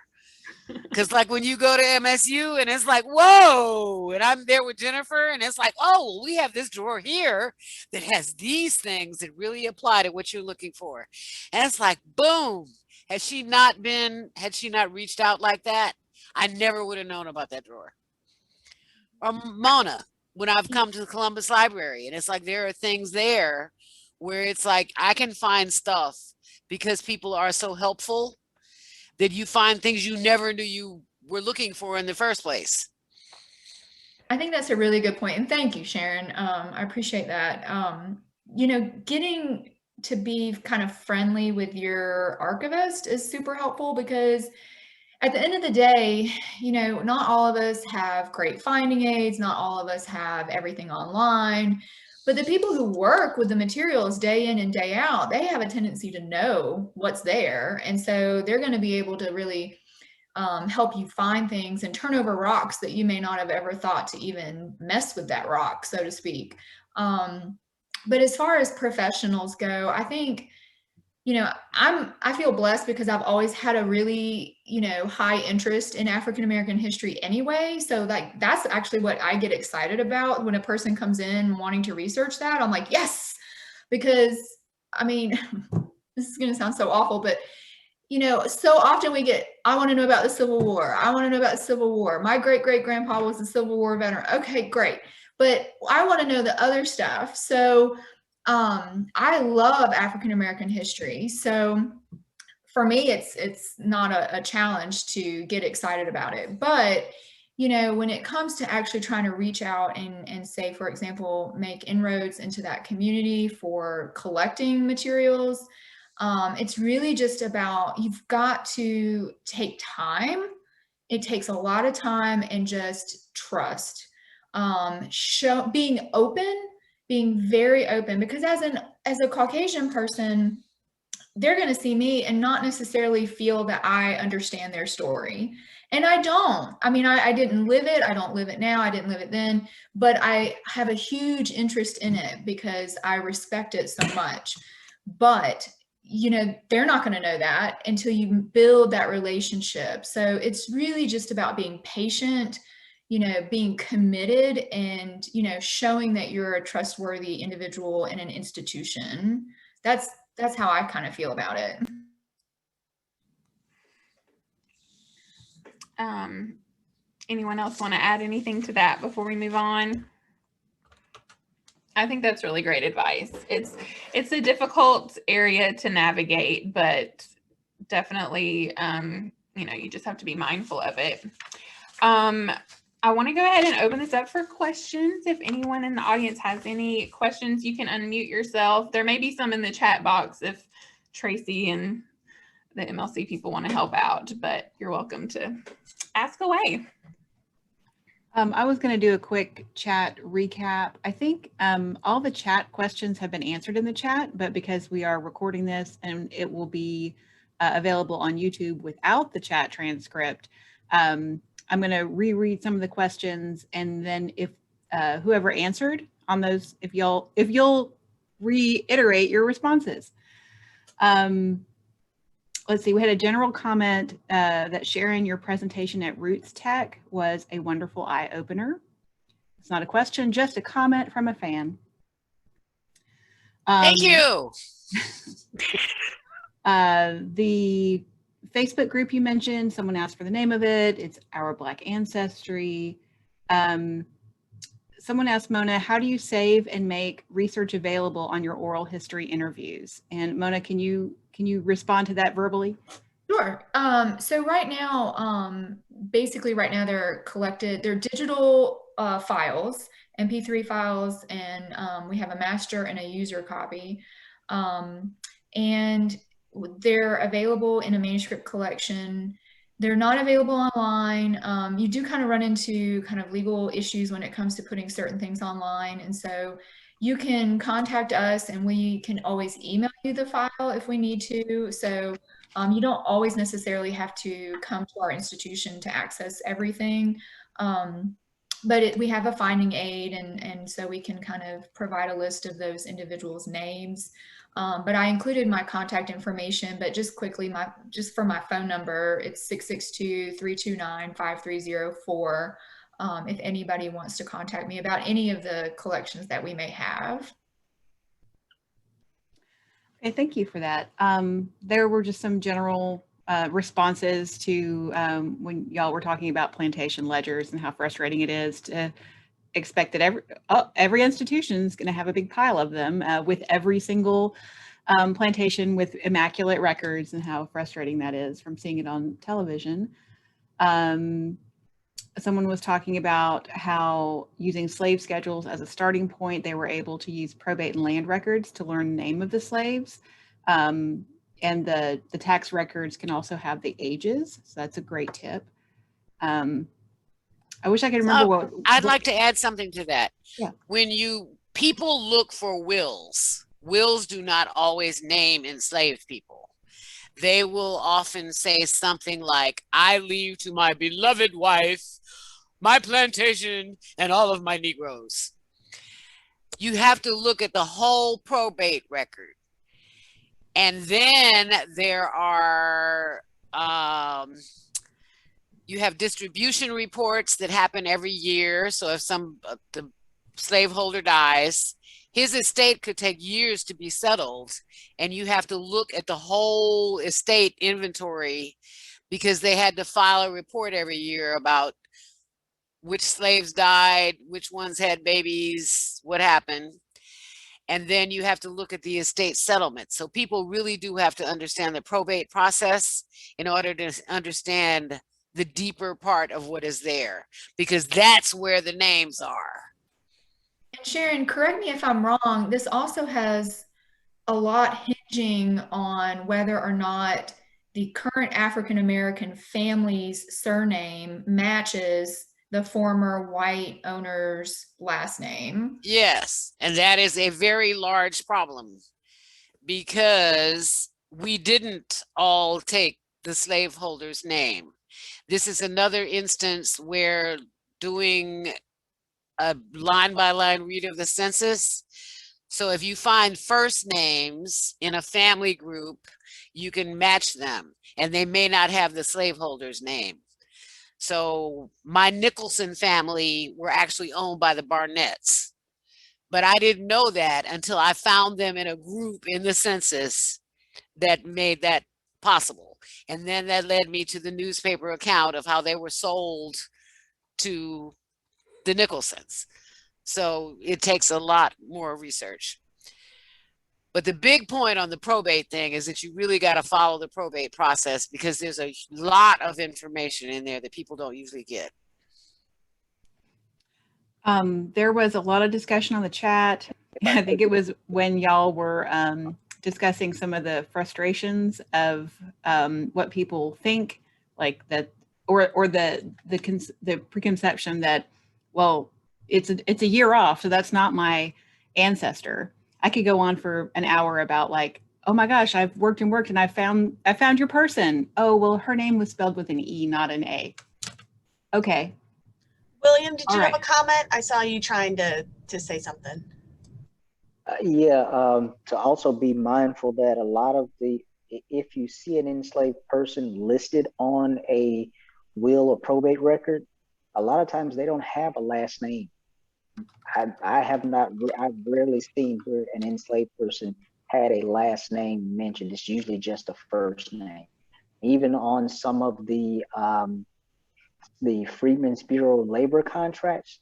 Because like when you go to MSU and it's like, whoa, and I'm there with Jennifer and it's like, oh, we have this drawer here that has these things that really apply to what you're looking for. And it's like, boom, had she not reached out like that, I never would have known about that drawer. Or Mona, when I've come to the Columbus Library and it's like, there are things there where it's like, I can find stuff because people are so helpful Did you find things you never knew you were looking for in the first place? I think that's a really good point. And thank you, Sharon. I appreciate that. You know, getting to be kind of friendly with your archivist is super helpful, because at the end of the day, you know, not all of us have great finding aids, not all of us have everything online, but the people who work with the materials day in and day out, they have a tendency to know what's there. And so they're going to be able to really help you find things and turn over rocks that you may not have ever thought to even mess with that rock, so to speak. But as far as professionals go, I think, you know, I feel blessed because I've always had a really, you know, high interest in African American history anyway. So like, that's actually what I get excited about when a person comes in wanting to research that. I'm like, yes, because I mean, this is going to sound so awful, but you know, so often we get, I want to know about the Civil War. I want to know about the Civil War. My great great grandpa was a Civil War veteran. Okay, great. But I want to know the other stuff. So I love African American history. So for me, it's not a challenge to get excited about it. But you know, when it comes to actually trying to reach out and say, for example, make inroads into that community for collecting materials, it's really just about, you've got to take time. It takes a lot of time and just trust. Being open, being very open, because as a Caucasian person, they're going to see me and not necessarily feel that I understand their story. And I don't. I mean, I didn't live it. I don't live it now. I didn't live it then. But I have a huge interest in it because I respect it so much. But you know, they're not going to know that until you build that relationship. So it's really just about being patient, you know, being committed, and, you know, showing that you're a trustworthy individual in an institution. That's how I kind of feel about it. Anyone else want to add anything to that before we move on? I think that's really great advice. It's a difficult area to navigate, but definitely, you know, you just have to be mindful of it. I want to go ahead and open this up for questions. If anyone in the audience has any questions, you can unmute yourself. There may be some in the chat box if Tracy and the MLC people want to help out, but you're welcome to ask away. I was going to do a quick chat recap. I think all the chat questions have been answered in the chat, but because we are recording this and it will be available on YouTube without the chat transcript, I'm going to reread some of the questions, and then if whoever answered on those, if you'll reiterate your responses. Let's see, we had a general comment that Sharon, your presentation at Roots Tech was a wonderful eye-opener. It's not a question, just a comment from a fan. Thank you. The Facebook group you mentioned, someone asked for the name of it. It's Our Black Ancestry. Someone asked Mona, how do you save and make research available on your oral history interviews? And Mona, can you respond to that verbally? Sure. So right now, basically right now they're digital files, MP3 files, and we have a master and a user copy. And they're available in a manuscript collection. They're not available online. You do kind of run into kind of legal issues when it comes to putting certain things online. And so you can contact us and we can always email you the file if we need to. So you don't always necessarily have to come to our institution to access everything. But we have a finding aid, and so we can kind of provide a list of those individuals' names. But I included my contact information, but just quickly, just for my phone number, it's 662-329-5304. If anybody wants to contact me about any of the collections that we may have. Okay, thank you for that. There were just some general responses to when y'all were talking about plantation ledgers and how frustrating it is to expect that every institution is going to have a big pile of them with every single plantation with immaculate records and how frustrating that is from seeing it on television. Someone was talking about how using slave schedules as a starting point, they were able to use probate and land records to learn the name of the slaves. And the tax records can also have the ages. So that's a great tip. I wish I could remember what. I'd like to add something to that. Yeah. When people look for wills do not always name enslaved people. They will often say something like, I leave to my beloved wife, my plantation, and all of my Negroes. You have to look at the whole probate record. And then there are, you have distribution reports that happen every year. So if the slaveholder dies, his estate could take years to be settled, and you have to look at the whole estate inventory because they had to file a report every year about which slaves died, which ones had babies, what happened. And then you have to look at the estate settlement. So people really do have to understand the probate process in order to understand the deeper part of what is there, because that's where the names are. And Sharon, correct me if I'm wrong, this also has a lot hinging on whether or not the current African-American family's surname matches the former white owner's last name. Yes, and that is a very large problem because we didn't all take the slaveholder's name. This is another instance where doing a line-by-line read of the census. So if you find first names in a family group, you can match them, and they may not have the slaveholder's name. So my Nicholson family were actually owned by the Barnetts, but I didn't know that until I found them in a group in the census that made that possible. And then that led me to the newspaper account of how they were sold to the Nicholsons. So it takes a lot more research. But the big point on the probate thing is that you really got to follow the probate process because there's a lot of information in there that people don't usually get. There was a lot of discussion on the chat. I think it was when y'all were discussing some of the frustrations of what people think, like that, or the preconception that, well, it's a year off, so that's not my ancestor. I could go on for an hour about like, oh my gosh, I've worked and I found your person. Oh, well, her name was spelled with an E, not an A. Okay. William, did you All have right. a comment? I saw you trying to say something. To also be mindful that a lot of if you see an enslaved person listed on a will or probate record, a lot of times they don't have a last name. I've rarely seen where an enslaved person had a last name mentioned. It's usually just a first name. Even on some of the Freedmen's Bureau labor contracts.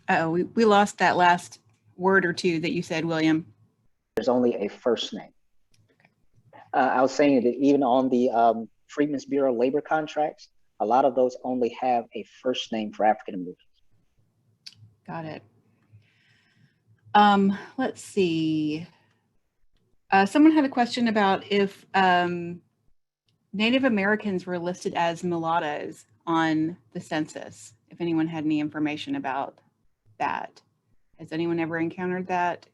Uh-oh, we lost that last word or two that you said, William. There's only a first name. I was saying that even on the Freedmen's Bureau labor contracts, a lot of those only have a first name for African Americans. Got it. Let's see. Someone had a question about if Native Americans were listed as mulattoes on the census, if anyone had any information about that. Has anyone ever encountered that?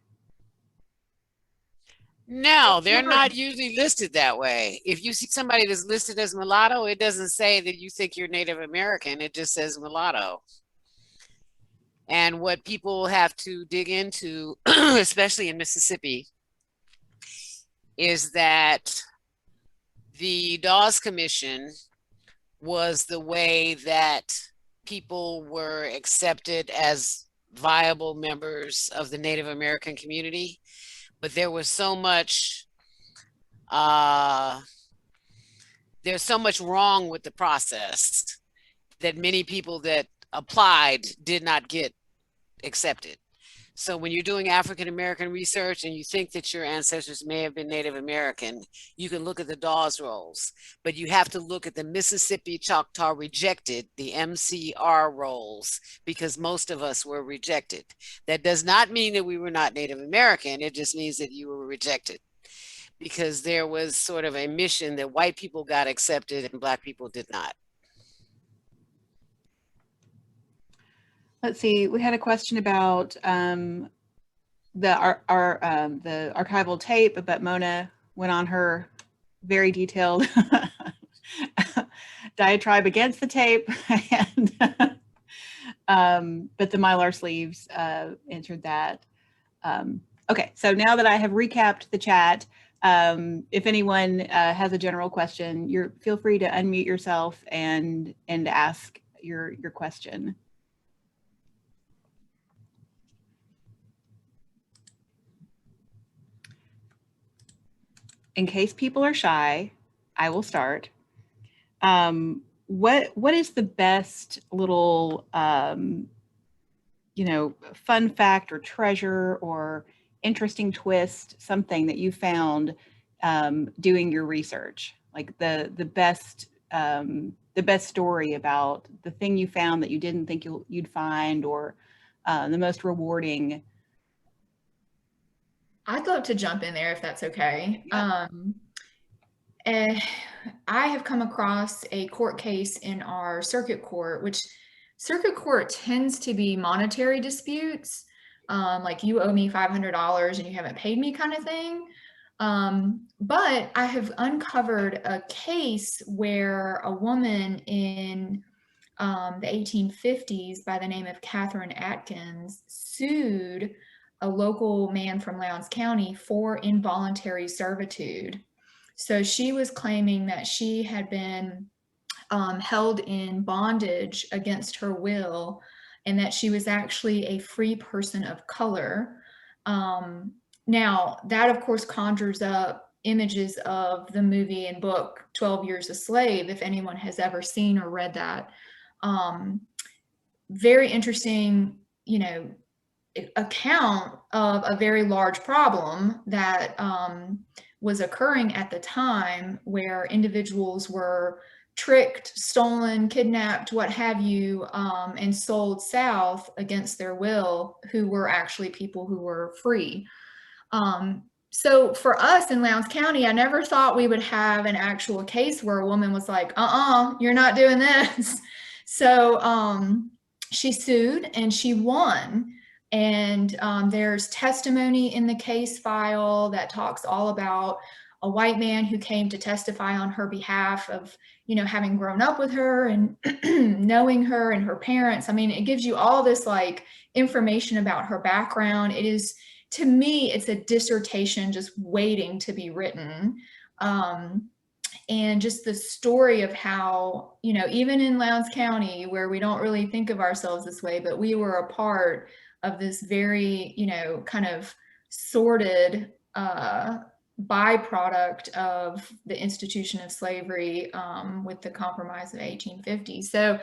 No, they're not usually listed that way. If you see somebody that's listed as mulatto, it doesn't say that you think you're Native American. It just says mulatto. And what people have to dig into, especially in Mississippi, is that the Dawes Commission was the way that people were accepted as viable members of the Native American community. But there was so much, there's so much wrong with the process that many people that applied did not get accepted. So when you're doing African American research and you think that your ancestors may have been Native American, you can look at the Dawes rolls, but you have to look at the Mississippi Choctaw rejected, the MCR rolls, because most of us were rejected. That does not mean that we were not Native American. It just means that you were rejected, because there was sort of a mission that white people got accepted and Black people did not. Let's see, we had a question about the archival tape, but Mona went on her very detailed diatribe against the tape, and but the Mylar sleeves answered that. Okay, so now that I have recapped the chat, if anyone has a general question, feel free to unmute yourself and ask your question. In case people are shy, I will start. What is the best little, fun fact or treasure or interesting twist, something that you found doing your research? Like the best story about the thing you found that you didn't think you'd find, or the most rewarding. I'd love to jump in there if that's okay. Yeah. I have come across a court case in our circuit court, which circuit court tends to be monetary disputes, like you owe me $500 and you haven't paid me kind of thing. But I have uncovered a case where a woman in the 1850s by the name of Catherine Atkins sued a local man from Lowndes County for involuntary servitude. So she was claiming that she had been held in bondage against her will, and that she was actually a free person of color. Now, that of course conjures up images of the movie and book 12 Years a Slave, if anyone has ever seen or read that. Very interesting, account of a very large problem that was occurring at the time, where individuals were tricked, stolen, kidnapped, what have you, and sold south against their will, who were actually people who were free. So for us in Lowndes County, I never thought we would have an actual case where a woman was like, you're not doing this. So she sued and she won. And there's testimony in the case file that talks all about a white man who came to testify on her behalf of, having grown up with her and knowing her and her parents. I mean, it gives you all this like information about her background. It is, to me, it's a dissertation just waiting to be written. And just the story of how, even in Lowndes County, where we don't really think of ourselves this way, but we were a part of this very, kind of sordid byproduct of the institution of slavery with the Compromise of 1850. So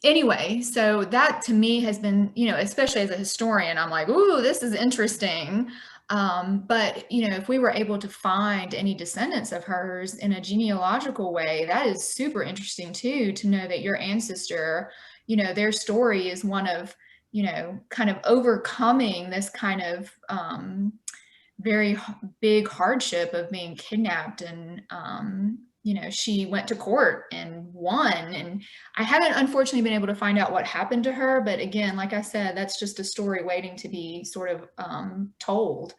anyway, so that to me has been, especially as a historian, I'm like, ooh, this is interesting. But, if we were able to find any descendants of hers in a genealogical way, that is super interesting too, to know that your ancestor, their story is one of, kind of overcoming this kind of very big hardship of being kidnapped. And, she went to court and won. And I haven't unfortunately been able to find out what happened to her. But again, like I said, that's just a story waiting to be sort of told.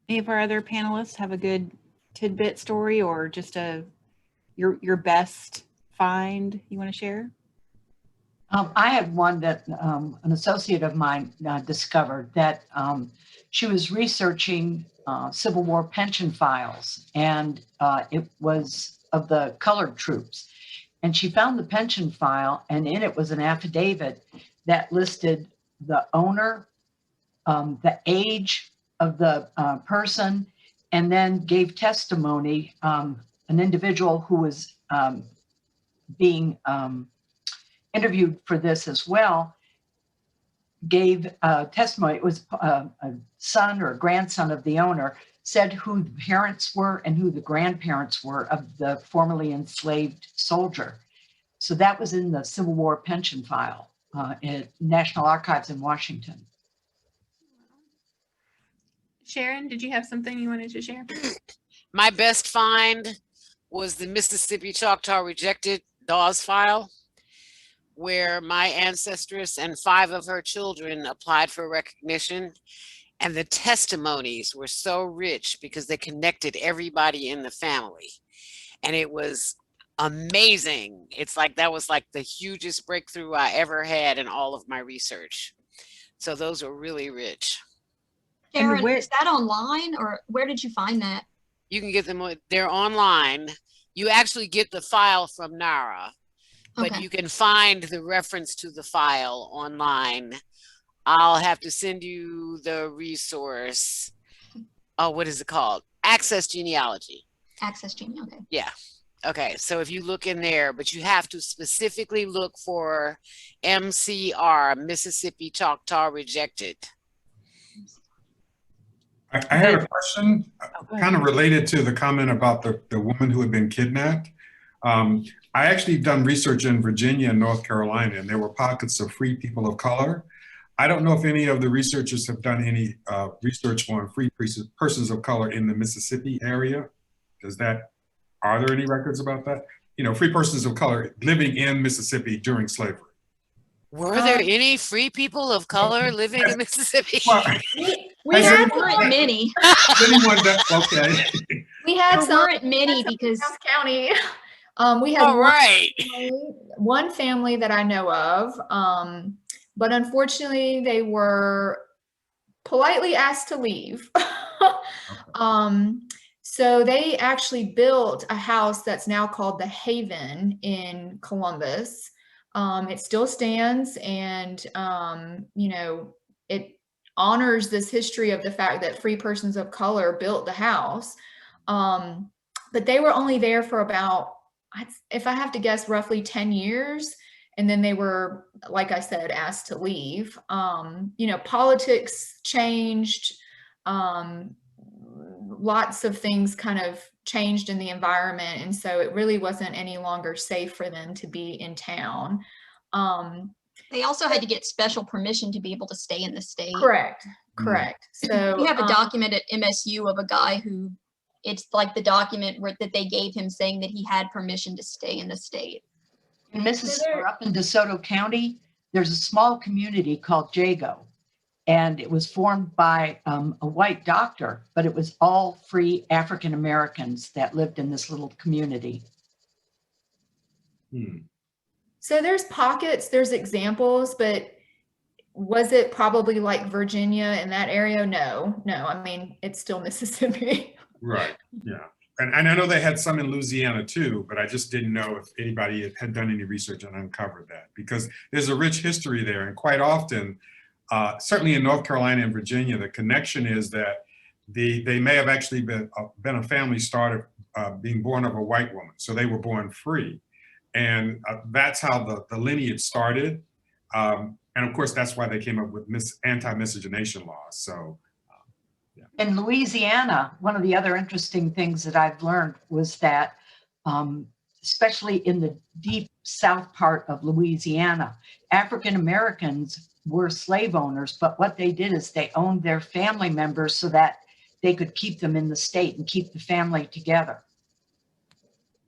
Any of our other panelists have a good tidbit story, or just your best find you want to share? I had one that an associate of mine discovered, that she was researching Civil War pension files, and it was of the colored troops. And she found the pension file, and in it was an affidavit that listed the owner, the age of the person, and then gave testimony, an individual who was being interviewed for this as well, gave testimony. It was a son or grandson of the owner, said who the parents were and who the grandparents were of the formerly enslaved soldier. So that was in the Civil War pension file at National Archives in Washington. Sharon, did you have something you wanted to share? My best find was the Mississippi Choctaw Rejected Dawes file, where my ancestress and 5 of her children applied for recognition. And the testimonies were so rich because they connected everybody in the family. And it was amazing. It's like, that was like the hugest breakthrough I ever had in all of my research. So those were really rich. Sharon, is that online or where did you find that? You can get them, they're online. You actually get the file from NARA, but Okay. you can find the reference to the file online. I'll have to send you the resource. Oh, what is it called? Access Genealogy. Access Genealogy. Okay. Yeah. Okay. So if you look in there, but you have to specifically look for MCR, Mississippi Choctaw Rejected. I had a question kind of related to the comment about the woman who had been kidnapped. I actually done research in Virginia and North Carolina, and there were pockets of free people of color. I don't know if any of the researchers have done any research on free persons of color in the Mississippi area. Are there any records about that? You know, free persons of color living in Mississippi during slavery. Were there any free people of color living in Mississippi? We had many. Anyone that, okay. We had There some. weren't many because County. We had One one family that I know of, but unfortunately they were politely asked to leave. So they actually built a house that's now called the Haven in Columbus. It still stands, and you know, it honors this history of the fact that free persons of color built the house. But they were only there for about, if I have to guess, roughly 10 years. And then they were, like I said, asked to leave. You know, politics changed. Lots of things kind of changed in the environment. And so it really wasn't any longer safe for them to be in town. they also had to get special permission to be able to stay in the state. Correct. So we have a document at MSU of a guy who, it's like the document that they gave him saying that he had permission to stay in the state. In Mississippi, up in DeSoto County, there's a small community called Jago, and it was formed by a white doctor, but it was all free African Americans that lived in this little community. So there's pockets, there's examples, but was it probably like Virginia in that area? No. I mean, it's still Mississippi. Right. Yeah. And I know they had some in Louisiana too, but I just didn't know if anybody had done any research and uncovered that, because there's a rich history there. And quite often, certainly in North Carolina and Virginia, the connection is that they may have actually been a family started being born of a white woman. So they were born free. And that's how the lineage started. And of course, that's why they came up with anti-miscegenation laws. So. In Louisiana, one of the other interesting things that I've learned was that, especially in the deep south part of Louisiana, African Americans were slave owners, but what they did is they owned their family members so that they could keep them in the state and keep the family together.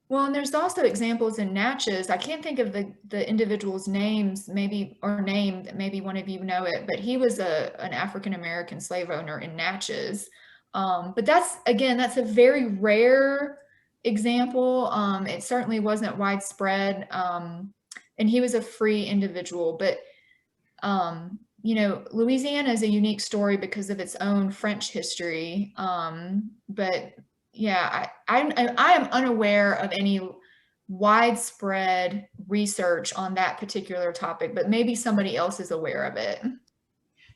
Well, and there's also examples in Natchez. I can't think of the individual's names, maybe one of you know it, but he was an African-American slave owner in Natchez. But that's a very rare example. It certainly wasn't widespread. And he was a free individual, but you know, Louisiana is a unique story because of its own French history. But yeah, I am unaware of any widespread research on that particular topic, but maybe somebody else is aware of it.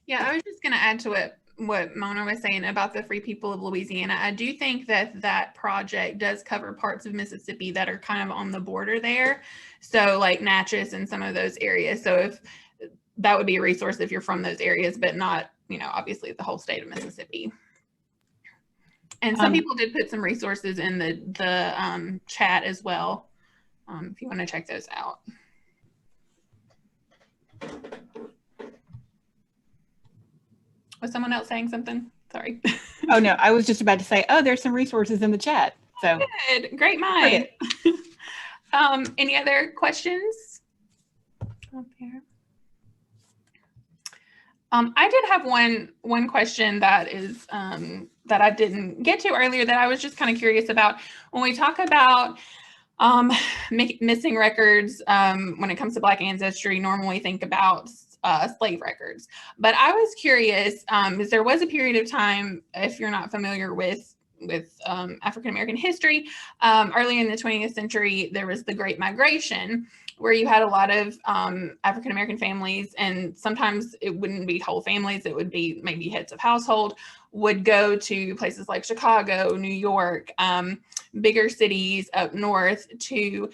Yeah, I was just going to add to what Mona was saying about the Free People of Louisiana. I do think that that project does cover parts of Mississippi that are kind of on the border there. So like Natchez and some of those areas. So if that would be a resource if you're from those areas, but not, you know, obviously the whole state of Mississippi. And some people did put some resources in the chat as well, if you want to check those out. Was someone else saying something? Sorry. Oh, no, I was just about to say, oh, there's some resources in the chat. So good, great mind. Any other questions? Up here. I did have one question that is that I didn't get to earlier that I was just kind of curious about. When we talk about missing records, when it comes to Black ancestry, normally think about slave records. But I was curious, because there was a period of time, if you're not familiar with African-American history, early in the 20th century, there was the Great Migration, where you had a lot of African-American families, and sometimes it wouldn't be whole families, it would be maybe heads of household, would go to places like Chicago, New York, bigger cities up north to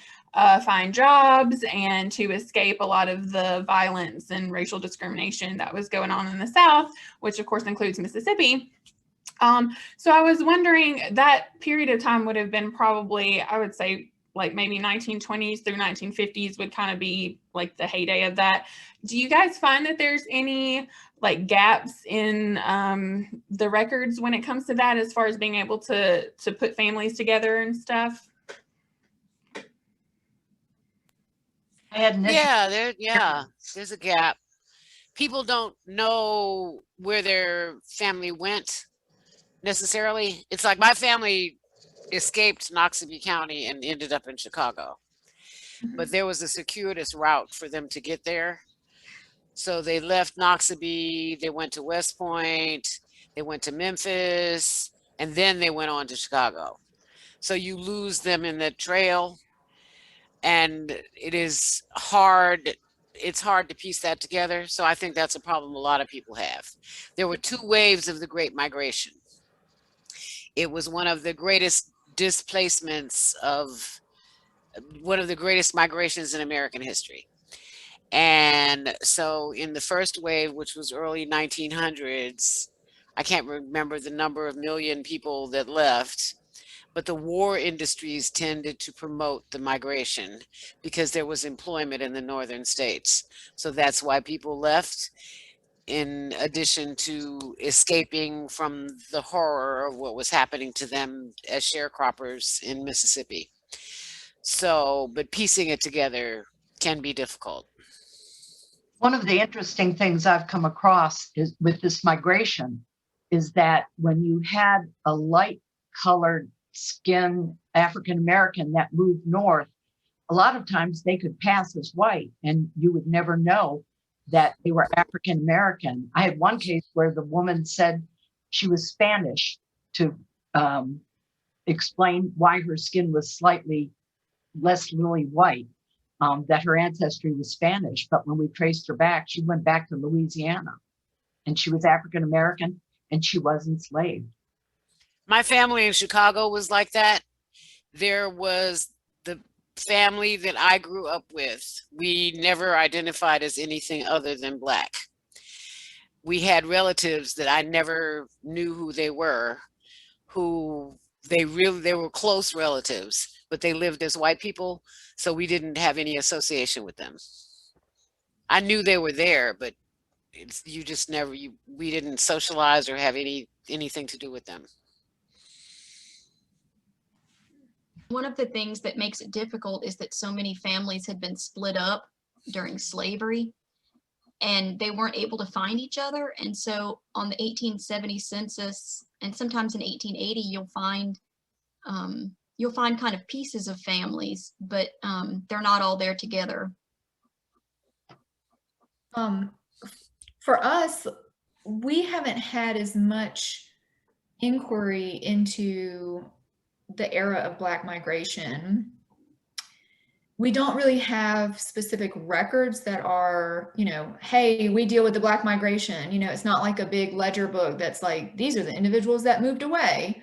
find jobs and to escape a lot of the violence and racial discrimination that was going on in the South, which of course includes Mississippi. So I was wondering, that period of time would have been probably, I would say, like maybe 1920s through 1950s would kind of be like the heyday of that. Do you guys find that there's any like gaps in the records when it comes to that, as far as being able to put families together and stuff? Yeah, there's a gap. People don't know where their family went necessarily. It's like my family escaped Noxubee County and ended up in Chicago. But there was a circuitous route for them to get there. So they left Noxubee, they went to West Point, they went to Memphis, and then they went on to Chicago. So you lose them in that trail, and it is hard. It's hard to piece that together. So I think that's a problem a lot of people have. There were two waves of the Great Migration. It was one of the greatest displacements of one of the greatest migrations in American history. And so in the first wave, which was early 1900s, I can't remember the number of million people that left, but the war industries tended to promote the migration because there was employment in the northern states. So that's why people left, in addition to escaping from the horror of what was happening to them as sharecroppers in Mississippi. So, but piecing it together can be difficult. One of the interesting things I've come across is with this migration is that when you had a light colored skin African-American that moved north, a lot of times they could pass as white and you would never know that they were African-American. I had one case where the woman said she was Spanish to explain why her skin was slightly less lily white, that her ancestry was Spanish. But when we traced her back, she went back to Louisiana and she was African-American and she was enslaved. My family in Chicago was like that. There was the family that I grew up with. We never identified as anything other than Black. We had relatives that I never knew who they were, who they were close relatives, but they lived as white people, so we didn't have any association with them. I knew they were there, but you just never, we didn't socialize or have anything to do with them. One of the things that makes it difficult is that so many families had been split up during slavery and they weren't able to find each other. And so on the 1870 census and sometimes in 1880, you'll find kind of pieces of families, but they're not all there together. For us, we haven't had as much inquiry into the era of Black migration. we don't really have specific records that are, you know, hey, we deal with the Black migration. You know, it's not like a big ledger book that's like, these are the individuals that moved away.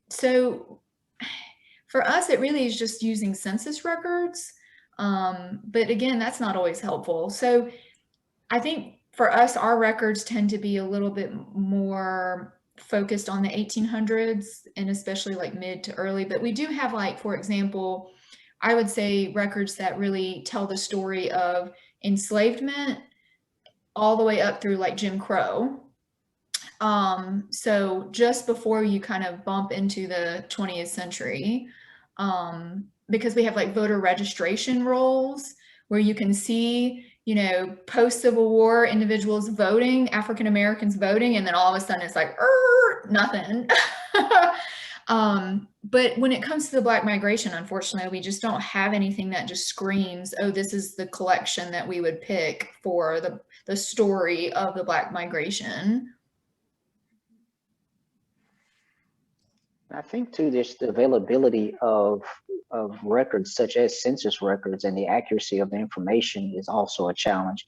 So for us, it really is just using census records. But again, that's not always helpful. So I think for us, our records tend to be a little bit more focused on the 1800s and especially like mid to early. But we do have, like, for example, I would say records that really tell the story of enslavement all the way up through like Jim Crow. So just before you kind of bump into the 20th century, because we have like voter registration rolls where you can see, you know, post-Civil War individuals voting, African Americans voting, and then all of a sudden it's like, nothing. But when it comes to the Black migration, unfortunately, we just don't have anything that just screams, oh, this is the collection that we would pick for the story of the Black migration. I think too, there's the availability of records such as census records, and the accuracy of the information is also a challenge.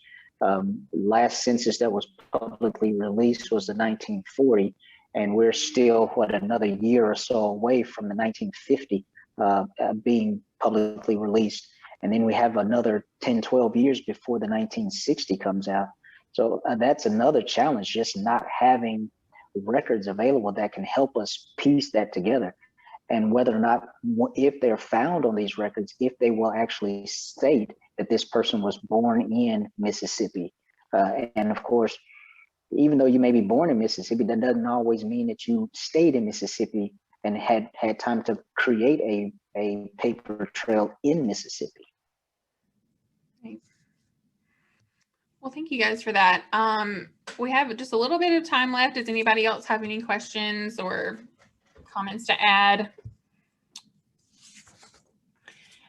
Last census that was publicly released was the 1940, and we're still, another year or so away from the 1950 being publicly released. And then we have another 10, 12 years before the 1960 comes out. So that's another challenge, just not having records available that can help us piece that together. And whether or not, if they're found on these records, if they will actually state that this person was born in Mississippi. And of course, even though you may be born in Mississippi, that doesn't always mean that you stayed in Mississippi and had time to create a paper trail in Mississippi. Thanks. Well, thank you guys for that. We have just a little bit of time left. Does anybody else have any questions or comments to add?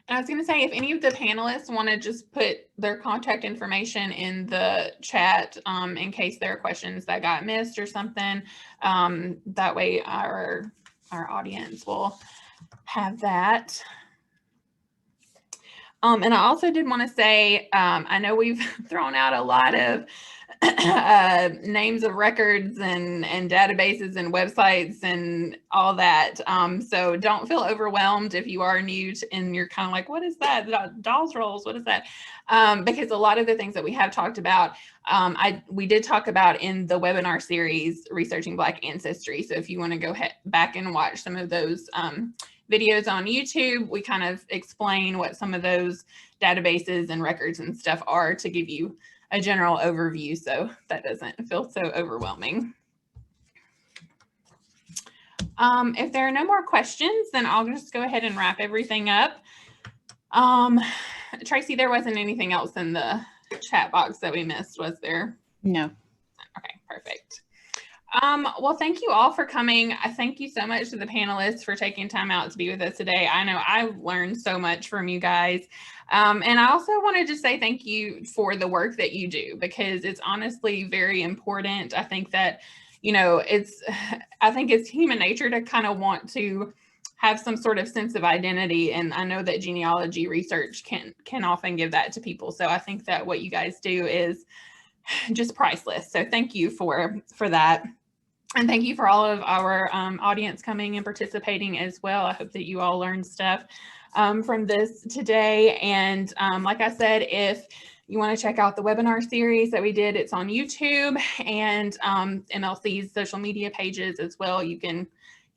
And I was going to say, if any of the panelists want to just put their contact information in the chat in case there are questions that got missed or something, that way our audience will have that. And I also did want to say, I know we've thrown out a lot of names of records and databases and websites and all that. So don't feel overwhelmed if you are new and you're kind of like, what is that? Dolls rolls, what is that? Because a lot of the things that we have talked about, we did talk about in the webinar series, Researching Black Ancestry. So if you want to go back and watch some of those videos on YouTube, we kind of explain what some of those databases and records and stuff are to give you a general overview, so that doesn't feel so overwhelming. If there are no more questions, then I'll just go ahead and wrap everything up. Tracy, there wasn't anything else in the chat box that we missed, was there? No. Okay, perfect. Well, thank you all for coming. I thank you so much to the panelists for taking time out to be with us today. I know I've learned so much from you guys. And I also wanted to say thank you for the work that you do, because it's honestly very important. I think that, you know, I think it's human nature to kind of want to have some sort of sense of identity. And I know that genealogy research can often give that to people. So I think that what you guys do is just priceless. So thank you for that. And thank you for all of our audience coming and participating as well. I hope that you all learned stuff from this today. And like I said, if you want to check out the webinar series that we did, it's on YouTube and MLC's social media pages as well. You can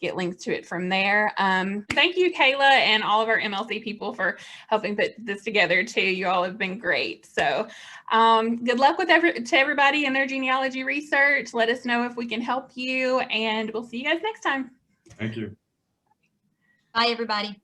get links to it from there. Thank you, Kayla, and all of our MLC people for helping put this together too. You all have been great. So good luck with to everybody in their genealogy research. Let us know if we can help you, and we'll see you guys next time. Thank you. Bye, everybody.